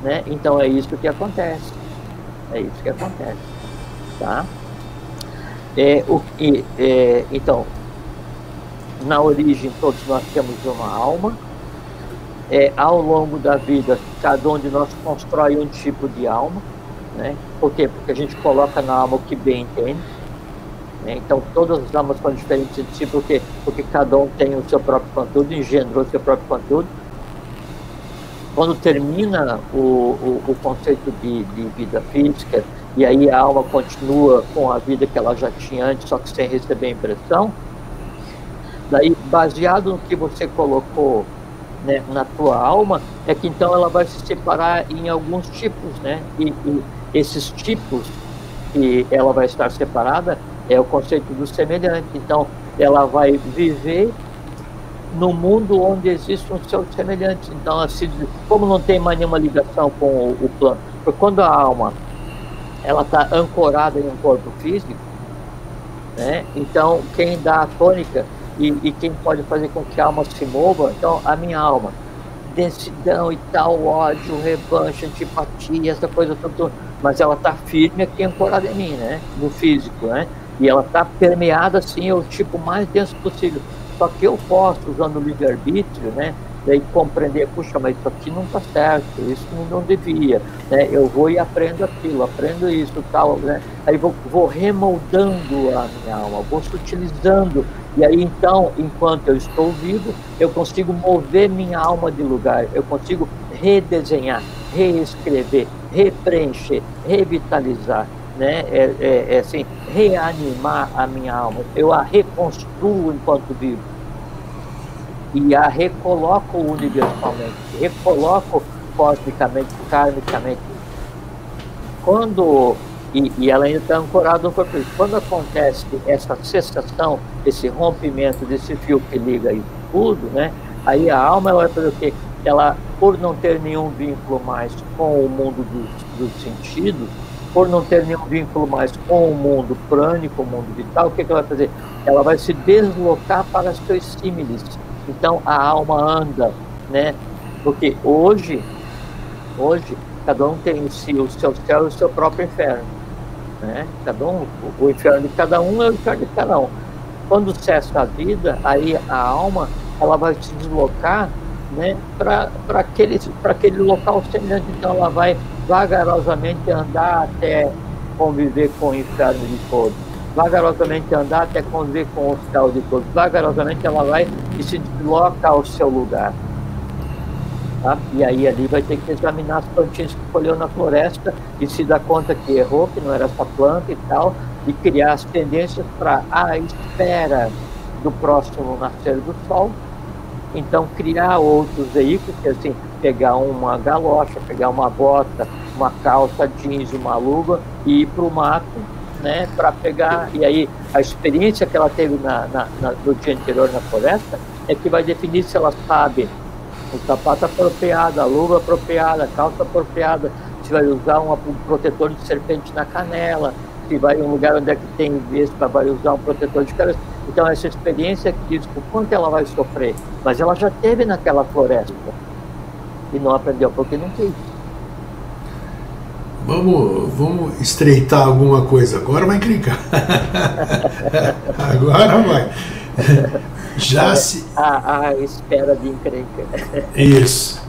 né? Então é isso que acontece. Tá? Então, na origem todos nós temos uma alma. Ao longo da vida, cada um de nós constrói um tipo de alma, né? Por quê? Porque a gente coloca na alma o que bem entende, né? Então todas as almas são diferentes de si, porque cada um tem o seu próprio conteúdo, engendrou o seu próprio conteúdo. Quando termina o conceito de vida física, e aí a alma continua com a vida que ela já tinha antes, só que sem receber impressão, daí, baseado no que você colocou, né, na tua alma, é que então ela vai se separar em alguns tipos, né? E esses tipos que ela vai estar separada é o conceito do semelhante. Então, ela vai viver no mundo onde existem os seus semelhantes. Então, assim, como não tem mais nenhuma ligação com o plano, porque quando a alma ela está ancorada em um corpo físico, né? Então, quem dá a tônica e quem pode fazer com que a alma se mova, então a minha alma, densidão e tal, ódio, revanche, antipatia, essa coisa toda, mas ela está firme aqui ancorada em mim, né? No físico, né? E ela está permeada assim, o tipo mais denso possível. Só que eu posso, usando o livre-arbítrio, né? Daí compreender, puxa, mas isso aqui não está certo, isso não devia, né? Eu vou e aprendo aquilo, aprendo isso, tal, né? Aí vou remoldando a minha alma, vou sutilizando, e aí então, enquanto eu estou vivo, eu consigo mover minha alma de lugar, eu consigo redesenhar, reescrever, repreencher, revitalizar, né? Assim, reanimar a minha alma, eu a reconstruo enquanto vivo. E a recoloco universalmente, recoloco cosmicamente, karmicamente. E ela ainda está ancorada no corpo. Quando acontece essa cessação, esse rompimento desse fio que liga isso tudo, né? Aí a alma ela vai fazer o quê? Ela, por não ter nenhum vínculo mais com o mundo dos sentidos, por não ter nenhum vínculo mais com o mundo prânico, o mundo vital, o que ela vai fazer? Ela vai se deslocar para os seus símiles. Então a alma anda, né? Porque hoje cada um tem em si o seu céu e o seu próprio inferno, né? Cada um, o inferno de cada um é o inferno de cada um. Quando cessa a vida, aí a alma ela vai se deslocar, né? Para aquele local semelhante. Então ela vai vagarosamente andar até conviver com o inferno de todos. Vagarosamente andar até conviver com o céu de todos. Vagarosamente ela vai e se desloca ao seu lugar. Tá? E aí ali vai ter que examinar as plantinhas que colheu na floresta e se dar conta que errou, que não era essa planta e tal, e criar as tendências para a espera do próximo nascer do sol. Então criar outros veículos, que assim, pegar uma galocha, pegar uma bota, uma calça jeans, uma luva e ir para o mato, né, para pegar, e aí a experiência que ela teve no dia anterior na floresta é que vai definir se ela sabe o sapato apropriado, a luva apropriada, a calça apropriada, se vai usar um protetor de serpente na canela, se vai em um lugar onde é que tem vespa, vai usar um protetor de cabeça. Então, essa experiência que diz o quanto ela vai sofrer, mas ela já teve naquela floresta e não aprendeu porque não quis. Vamos estreitar alguma coisa. Agora vai encrencar. Agora vai. Já se... A espera de encrenca. Isso.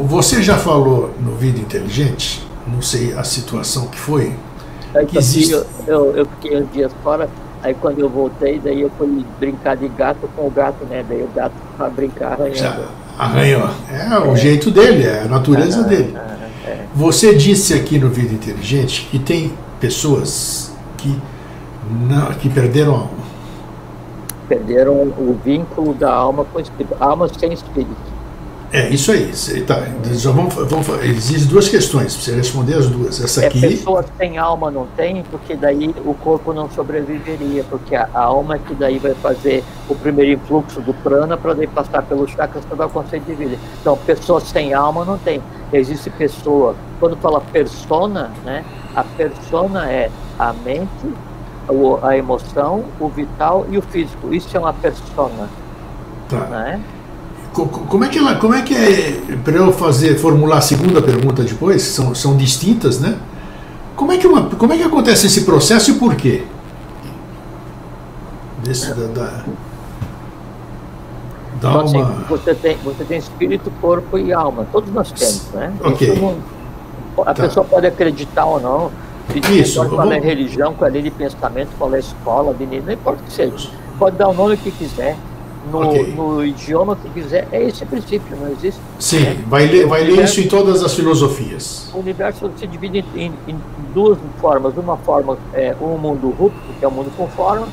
Você já falou no Vida Inteligente, não sei a situação que foi, que existe... eu fiquei uns dias fora, aí quando eu voltei, daí eu fui brincar de gato com o gato, né? Daí o gato para brincar arranhando. Já arranhou. É o jeito dele, é a natureza dele. Você disse aqui no Vida Inteligente que tem pessoas que perderam a alma. Perderam o vínculo da alma com o espírito. Alma sem espírito. É, isso aí. Tá, já existem duas questões, para você responder as duas. Essa aqui... Pessoas sem alma não tem, porque daí o corpo não sobreviveria, porque a alma é que daí vai fazer o primeiro influxo do prana para daí passar pelos chakras para dar o conceito de vida. Então, pessoas sem alma não tem. Existe pessoa, quando fala persona, né? A persona é a mente, a emoção, o vital e o físico. Isso é uma persona. Tá. Né? Como é que é, para eu formular a segunda pergunta depois, são distintas, né? Como é que acontece esse processo e por quê? Então, assim, você tem espírito, corpo e alma. Todos nós temos, né? Ok. A pessoa pode acreditar ou não. Isso. Qual é a religião, qual é a linha de pensamento, qual é a escola, não importa o que seja. Pode dar o nome que quiser. No idioma que quiser, é esse princípio, não existe? Sim, né? vai ler isso em todas as filosofias. O universo se divide em duas formas. Uma forma é um mundo rúpico, que é o mundo com forma,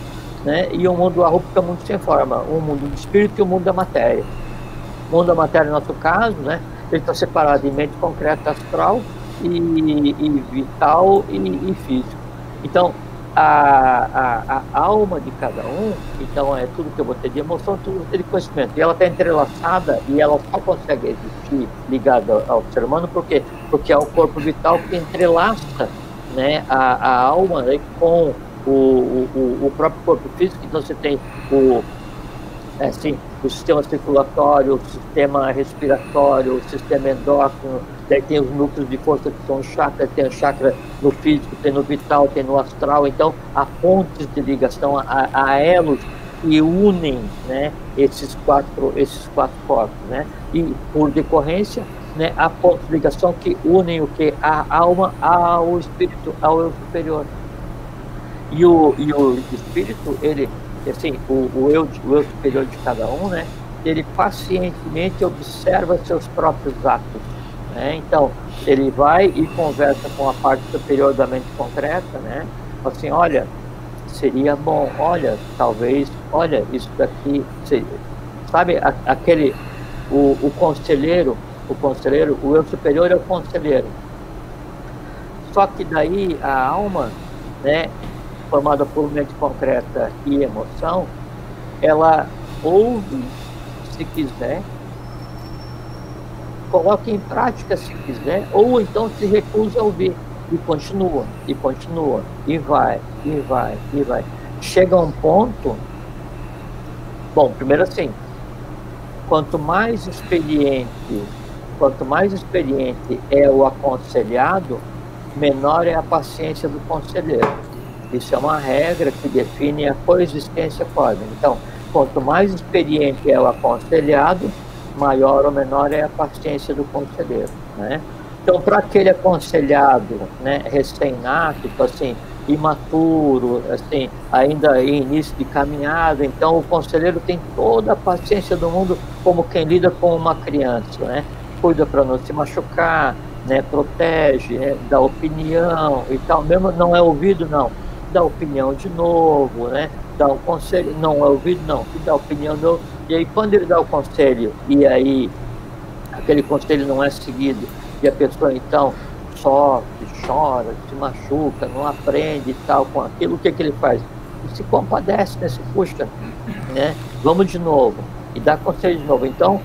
né? E um mundo arrúpico, que é o mundo sem forma. Um mundo do espírito e um mundo da matéria. O mundo da matéria, no nosso caso, né? Ele está separado em mente concreta, astral, e vital e físico. Então, a alma de cada um, então é tudo que eu vou ter de emoção, tudo que eu vou ter de conhecimento, e ela está entrelaçada e ela só consegue existir ligada ao ser humano porque é o corpo vital que entrelaça, né, a alma, né, com o próprio corpo físico. Então você tem o sistema circulatório, o sistema respiratório, o sistema endócrino, daí tem os núcleos de força que são chakras, tem a chakra no físico, tem no vital, tem no astral. Então há pontes de ligação, há elos que unem, né, esses quatro corpos, né? E por decorrência, né, há pontos de ligação que unem o que? A alma ao espírito, ao eu superior. E o espírito, ele, assim, o eu superior de cada um, né, ele pacientemente observa seus próprios atos, né? Então, ele vai e conversa com a parte superior da mente concreta, né? Assim, olha, seria bom, olha, talvez, olha, isso daqui, sabe, o conselheiro, o eu superior é o conselheiro. Só que daí a alma, né, formada por mente concreta e emoção, ela ouve se quiser, coloca em prática se quiser, ou então se recusa a ouvir e continua, e vai. Chega a um ponto, bom, primeiro assim, quanto mais experiente é o aconselhado, menor é a paciência do conselheiro. Isso é uma regra que define a coexistência cósmica. Então, quanto mais experiente é o aconselhado, maior ou menor é a paciência do conselheiro, né? Então, para aquele aconselhado, né, recém-nato, assim, imaturo, assim, ainda em início de caminhada, então o conselheiro tem toda a paciência do mundo, como quem lida com uma criança, né? Cuida para não se machucar, né? Protege, né? Dá opinião e tal, mesmo não é ouvido, não, dá opinião de novo, né? Dá um conselho, não é ouvido, não, e dá opinião de novo. E aí, quando ele dá o conselho, e aí aquele conselho não é seguido, e a pessoa então sofre, chora, se machuca, não aprende e tal com aquilo, o que ele faz? Ele se compadece, né? Se puxa, né? vamos de novo, e dá conselho de novo. Então, não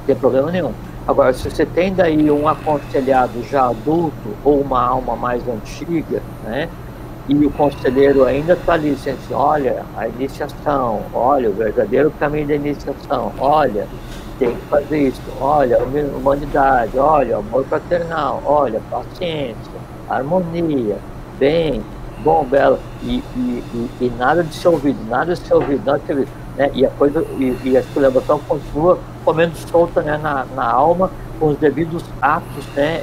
tem problema nenhum. Agora, se você tem daí um aconselhado já adulto, ou uma alma mais antiga, né? E o conselheiro ainda está ali, dizendo assim, olha, a iniciação, olha, o verdadeiro caminho da iniciação, olha, tem que fazer isso, olha, a humanidade, olha, amor fraternal, olha, paciência, harmonia, bem, bom, bela, e nada de ser ouvido, nada de ser ouvido, nada de ser ouvido, né? E a coisa, e a esculhambação continua comendo solta, né, na alma, com os devidos atos, né,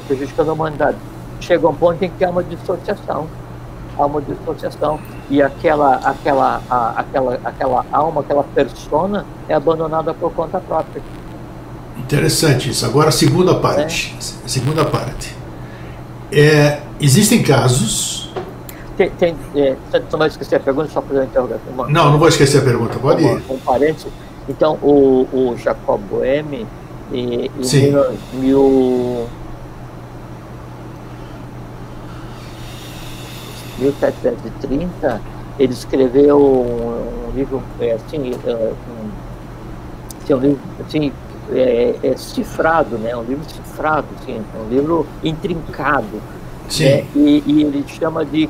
prejudicando a humanidade. Chega um ponto em que há uma dissociação, e aquela alma, aquela persona é abandonada por conta própria. Interessante isso. Agora a segunda parte. Existem casos. Você vai esquecer a pergunta, só fazer uma interrogação? Não vou esquecer a pergunta, pode ir. Um parênteses. Então, o Jacob Boehme, em 1730, ele escreveu um livro um livro assim, cifrado, né? Um livro cifrado, assim, um livro intrincado. Sim. Né? E ele chama de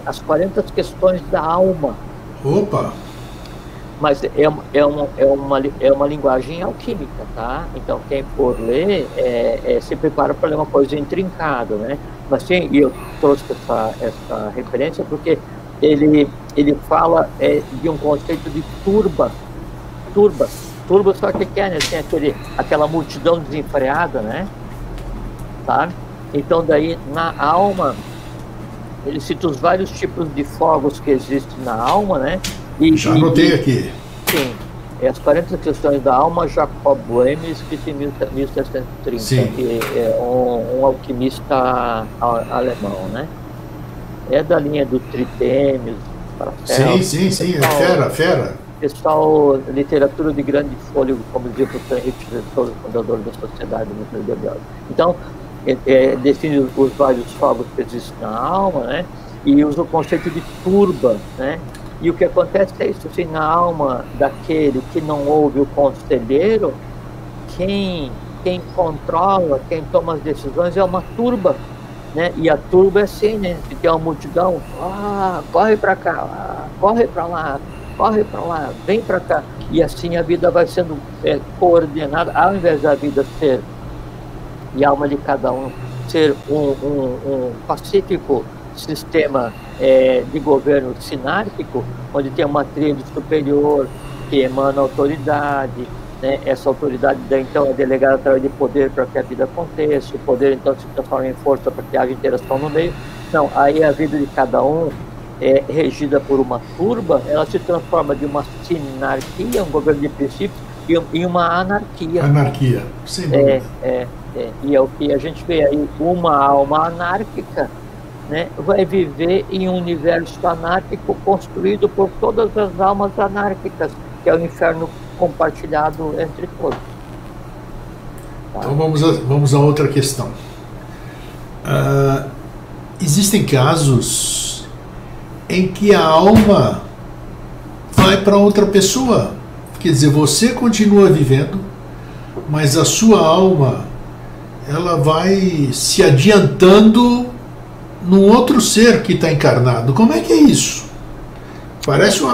as 40 questões da alma. Opa! Mas é uma linguagem alquímica, tá? Então, quem for ler, se prepara para ler uma coisa intrincada, né? Mas sim, e eu trouxe essa referência porque ele fala de um conceito de turba, só que né? Tem aquela multidão desenfreada, né? Tá? Então, daí, na alma, ele cita os vários tipos de fogos que existem na alma, né? Já anotei aqui. Sim, as 40 questões da alma, Jacob Boehme, escrito em 1730, sim. Que é um alquimista alemão, né? É da linha do Tritêmios, Paracelso. Sim, fera. Pessoal, literatura de grande fôlego, como dizia o professor Henrique Schroeder, fundador da Sociedade Microbiológica. Então, define os vários fogos que existem na alma, né? E usa o conceito de turba, né? E o que acontece é isso, assim, na alma daquele que não ouve o conselheiro, quem controla, quem toma as decisões é uma turba, né? E a turba é assim, né? Se tem uma multidão, corre para cá, corre para lá, vem para cá. E assim a vida vai sendo coordenada, ao invés da vida ser, e a alma de cada um ser um pacífico sistema de governo sinárquico, onde tem uma tríade superior que emana autoridade, né? Essa autoridade então é delegada através de poder para que a vida aconteça, o poder então se transforma em força para que haja interação no meio. Não, aí a vida de cada um é regida por uma turba, ela se transforma de uma sinarquia, um governo de princípios, em uma anarquia. Anarquia, sem dúvida. E é o que a gente vê aí, uma alma anárquica, né, vai viver em um universo anárquico construído por todas as almas anárquicas, que é o inferno compartilhado entre todos. Tá? Então vamos a outra questão. Existem casos em que a alma vai para outra pessoa. Quer dizer, você continua vivendo, mas a sua alma ela vai se adiantando num outro ser que está encarnado. Como é que é isso? Parece um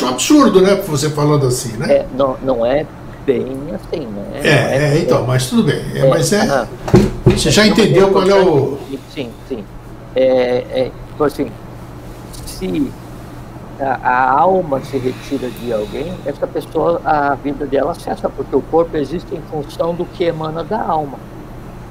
absurdo, né? Você falando assim, né? Não é bem assim, né? Então, mas tudo bem. Você já entendeu qual é o... Sim. Então, assim, se a alma se retira de alguém, essa pessoa, a vida dela cessa, porque o corpo existe em função do que emana da alma.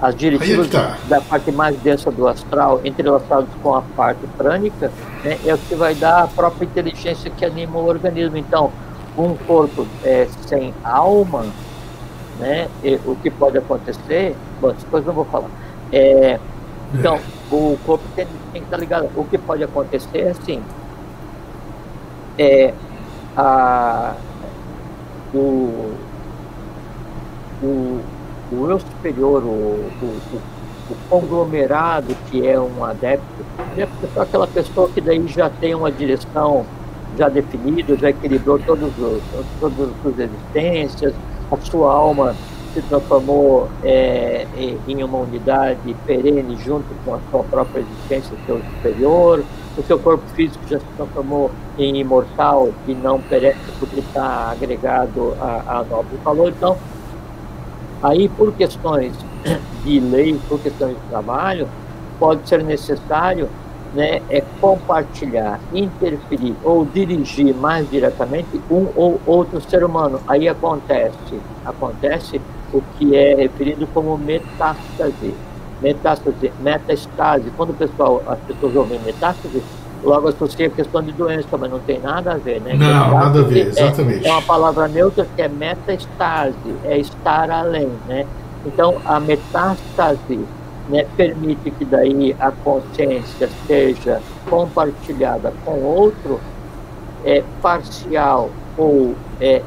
As diretivas da parte mais densa do astral, entrelaçadas com a parte prânica, né, é o que vai dar a própria inteligência que anima o organismo. Então, um corpo sem alma, né, o que pode acontecer, bom, depois não vou falar. Então, o corpo tem que estar ligado. O que pode acontecer é assim, o eu superior, o conglomerado que é um adepto é só aquela pessoa que daí já tem uma direção já definido, já equilibrou todas as suas existências, a sua alma se transformou em uma unidade perene junto com a sua própria existência, seu superior, o seu corpo físico já se transformou em imortal e não perece porque está agregado a nobre valor. Então, aí por questões de lei, por questões de trabalho, pode ser necessário, né, compartilhar, interferir ou dirigir mais diretamente um ou outro ser humano. Aí acontece o que é referido como metástase, metaestase. Quando as pessoas ouvem metástase, logo associa a questão de doença, mas não tem nada a ver, né? Não, metástase nada a ver, exatamente. É uma palavra neutra que é metaestase, é estar além, né? Então, a metástase, né, permite que daí a consciência seja compartilhada com outro, parcial ou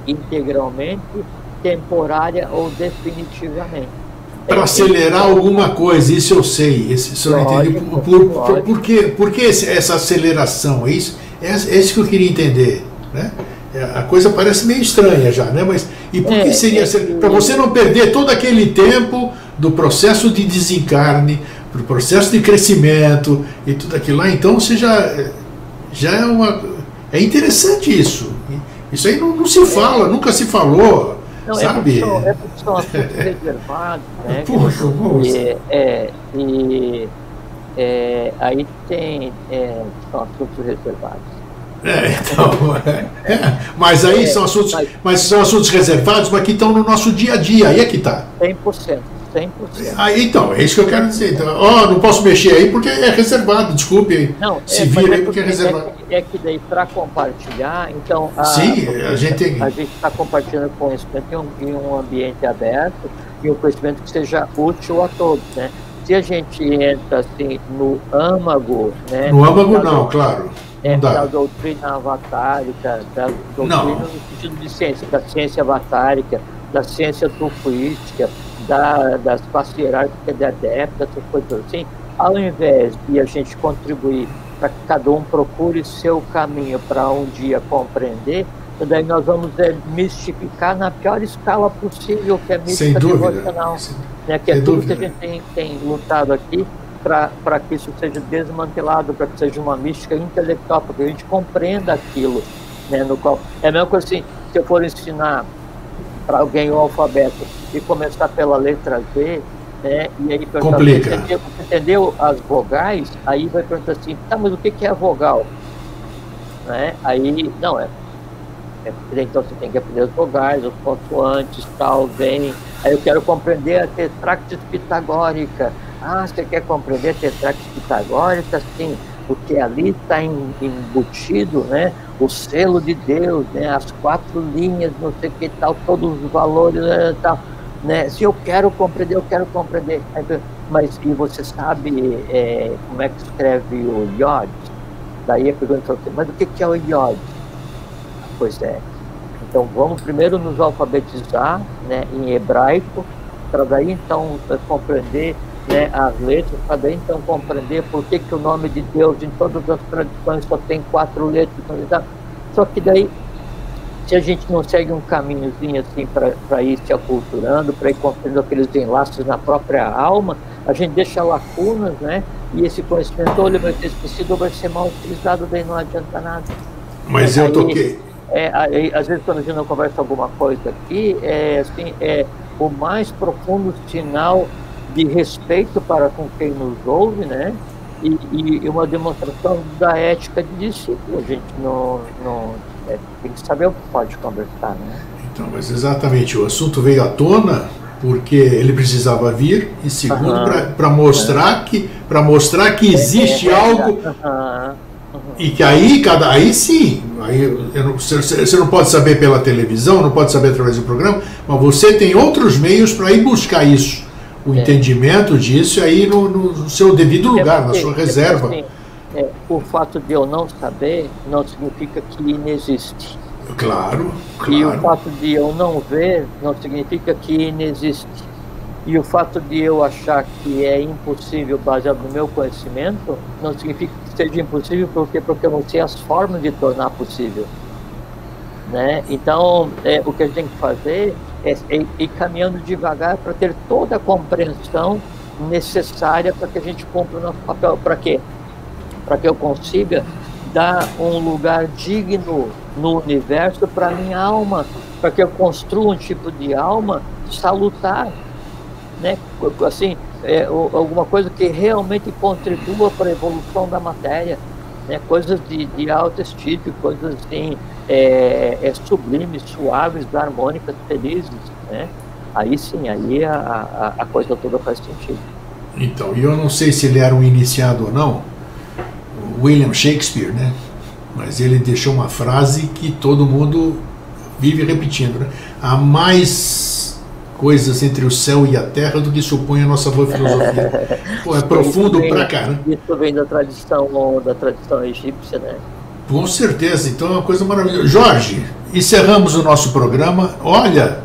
integralmente, temporária ou definitivamente. Para acelerar alguma coisa, isso eu sei, isso eu não entendi. Por que essa aceleração? É isso que eu queria entender, né? A coisa parece meio estranha já, né? Mas e por que seria para você não perder todo aquele tempo do processo de desencarne, do processo de crescimento e tudo aquilo lá? Então você já é interessante isso. Isso aí não se fala, nunca se falou. Não, sabe? Porque são assuntos reservados, né? Aí tem são assuntos reservados. Mas aí são assuntos reservados, mas que estão no nosso dia a dia, aí é que está. 100%. Aí, então, é isso que eu quero dizer. Então, não posso mexer aí porque é reservado, desculpe aí. Não, se vira aí porque é reservado. É que daí para compartilhar, então sim, a gente está compartilhando conhecimento em um ambiente aberto e um conhecimento que seja útil a todos, né? Se a gente entra assim no âmago, né? No âmago não, claro. Da doutrina avatárica, da doutrina no sentido de ciência, da ciência avatárica, da ciência trufuística, das classes hierárquicas de adeptos, essas coisas assim, ao invés de a gente contribuir para que cada um procure seu caminho para um dia compreender, daí nós vamos mistificar na pior escala possível, que é a mística devocional, né, que é tudo que a gente tem lutado aqui para que isso seja desmantelado, para que seja uma mística intelectual, para que a gente compreenda aquilo, né, no qual é a mesma coisa assim, se eu for ensinar para alguém o alfabeto e começar pela letra Z, né, e aí perguntar, você entendeu as vogais? Aí vai perguntar assim, tá, mas o que é a vogal? Né? Aí, não, então você tem que aprender as vogais, os consoantes, tal, vem. Aí eu quero compreender a tetractis pitagórica. Você quer compreender a tetractis pitagórica? Sim, porque ali está embutido, né, o selo de Deus, né, as 4 linhas, não sei o que tal, todos os valores, tal, né? Se eu quero compreender, eu quero compreender. Mas e você sabe como é que escreve o Yod? Daí a pergunta é, mas o que é o Yod? Pois é. Então vamos primeiro nos alfabetizar, né, em hebraico, para daí então compreender, né, as letras, para daí então compreender por que o nome de Deus em todas as tradições só tem 4 letras. Só que daí, se a gente não segue um caminhozinho assim para ir se aculturando, para ir construindo aqueles enlaces na própria alma, a gente deixa lacunas, né? E esse conhecimento ou ele vai ter esquecido ou vai ser mal utilizado, daí não adianta nada. Mas eu toquei. Às vezes quando a gente não conversa alguma coisa aqui, o mais profundo sinal de respeito para com quem nos ouve, né? E uma demonstração da ética de discípulo. A gente não tem que saber o que pode conversar, né? Então, mas exatamente, o assunto veio à tona porque ele precisava vir, e segundo, para mostrar que existe algo e que aí sim, você não pode saber pela televisão, não pode saber através do programa, mas você tem outros meios para ir buscar isso, o entendimento disso aí no seu devido lugar, na sua reserva. Assim, o fato de eu não saber não significa que inexiste. Claro. E o fato de eu não ver não significa que inexiste. E o fato de eu achar que é impossível, baseado no meu conhecimento, não significa que seja impossível, porque eu não sei as formas de tornar possível, né? Então, o que a gente tem que fazer é ir caminhando devagar para ter toda a compreensão necessária para que a gente cumpra o nosso papel. Para quê? Para que eu consiga dar um lugar digno no universo para a minha alma, para que eu construa um tipo de alma salutar, né? Assim, alguma coisa que realmente contribua para a evolução da matéria, né? Coisas de alto estilo, coisas assim, sublimes, suaves, harmônicas, felizes, né? Aí sim, aí a coisa toda faz sentido. Então, eu não sei se ele era um iniciado ou não, William Shakespeare, né? Mas ele deixou uma frase que todo mundo vive repetindo, né? Há mais coisas entre o céu e a terra do que supõe a nossa boa filosofia. Pô, é profundo pra caramba. Isso vem da tradição egípcia, né? Com certeza, então é uma coisa maravilhosa. Jorge, encerramos o nosso programa. Olha,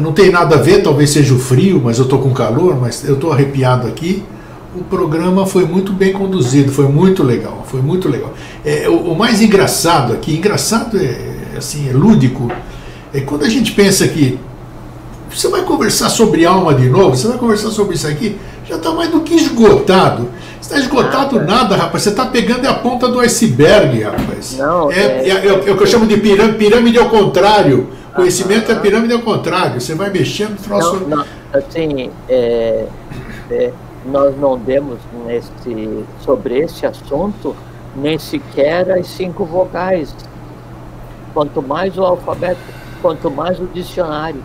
não tem nada a ver, talvez seja o frio, mas eu estou com calor, mas eu estou arrepiado aqui. O programa foi muito bem conduzido, foi muito legal, foi muito legal. O mais engraçado aqui, engraçado assim, é lúdico, é quando a gente pensa que você vai conversar sobre alma de novo, você vai conversar sobre isso aqui, já está mais do que esgotado. Você está esgotado nada, rapaz, você está pegando a ponta do iceberg, rapaz. Não, é o que eu chamo de pirâmide ao contrário. Conhecimento é pirâmide ao contrário, você vai mexendo... Não, assim, nós não demos sobre esse assunto nem sequer as 5 vogais. Quanto mais o alfabeto, quanto mais o dicionário.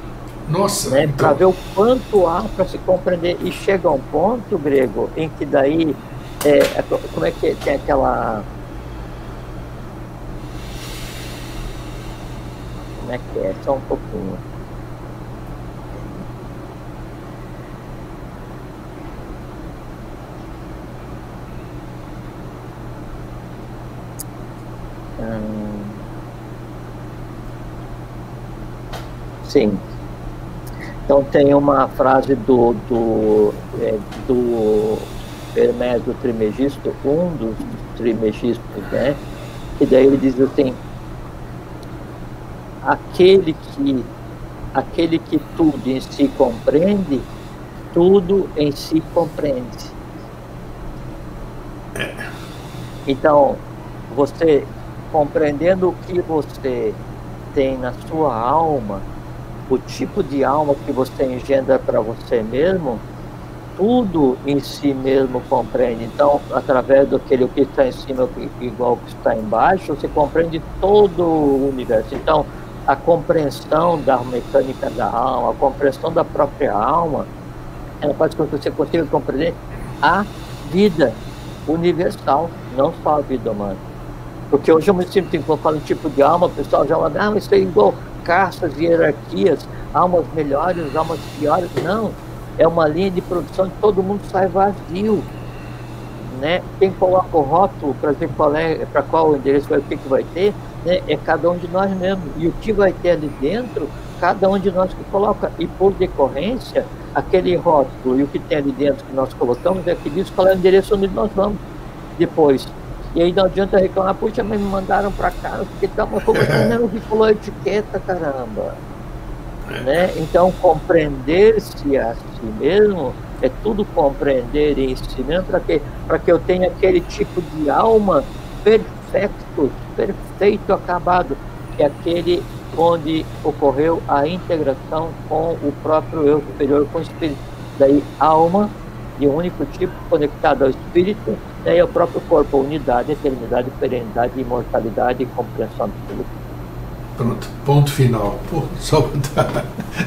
Nossa, né? Então... Para ver o quanto há para se compreender. E chega a um ponto, Grego, em que daí, como é que tem aquela... Como é que é? Só um pouquinho. Sim. Então tem uma frase do Hermes do Trimegisto, um dos trimegistos, né? E daí ele diz assim: aquele que tudo em si compreende, tudo em si compreende. Então, você compreendendo o que você tem na sua alma, o tipo de alma que você engendra para você mesmo, tudo em si mesmo compreende. Então, através daquele que está em cima igual ao que está embaixo, você compreende todo o universo. Então, a compreensão da mecânica da alma, a compreensão da própria alma, ela faz com que você consiga compreender a vida universal, não só a vida humana. Porque hoje eu me sinto, quando falo tipo de alma, o pessoal já fala, isso é igual castas e hierarquias, almas melhores, almas piores. Não, é uma linha de produção que todo mundo sai vazio, né? Quem coloca o rótulo para dizer para qual endereço vai, o que vai ter, né? É cada um de nós mesmos. E o que vai ter ali dentro, cada um de nós que coloca. E por decorrência, aquele rótulo e o que tem ali dentro que nós colocamos é que diz qual é o endereço onde nós vamos depois. E aí não adianta reclamar, puxa, mas me mandaram para cá, porque tá uma coisa que colou a etiqueta, caramba. Né? Então, compreender-se a si mesmo é tudo compreender em si mesmo, para que eu tenha aquele tipo de alma perfeito, acabado, que é aquele onde ocorreu a integração com o próprio eu superior, com o espírito. Daí, alma de um único tipo, conectado ao espírito, daí ao próprio corpo, unidade, eternidade, perenidade, imortalidade e compreensão absoluta. Pronto, ponto final. Pô, só...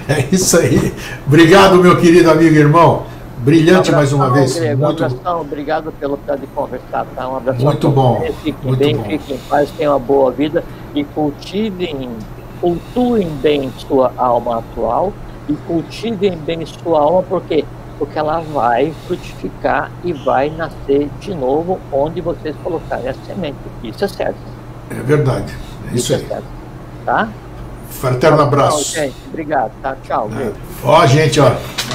É isso aí. Obrigado, meu querido amigo e irmão. Brilhante mais uma vez. Grego, muito... abração, obrigado pelo tanto de conversar. Tá? Um abraço. Muito bom. Fiquem bem, fiquem em paz, tenham uma boa vida e cultuem bem sua alma atual e cultivem bem sua alma, porque ela vai frutificar e vai nascer de novo onde vocês colocarem a semente. Isso é certo. É verdade. É isso aí. É certo. Tá? Fraterno abraço. Tchau, gente. Obrigado. Tá? Tchau. Gente,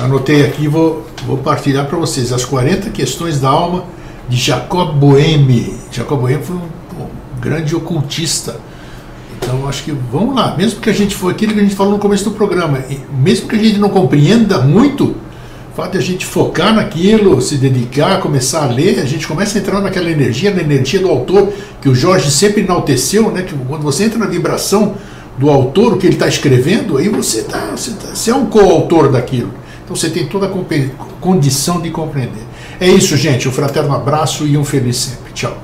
anotei aqui, vou partilhar para vocês as 40 questões da alma de Jacob Boehme. Jacob Boehme foi um grande ocultista. Então acho que vamos lá, mesmo que a gente for aquilo que a gente falou no começo do programa, mesmo que a gente não compreenda muito, o fato de a gente focar naquilo, se dedicar, começar a ler, a gente começa a entrar naquela energia, na energia do autor, que o Jorge sempre enalteceu, né? Que quando você entra na vibração do autor, o que ele está escrevendo, aí você é um coautor daquilo. Então você tem toda a condição de compreender. É isso, gente. Um fraterno abraço e um feliz sempre. Tchau.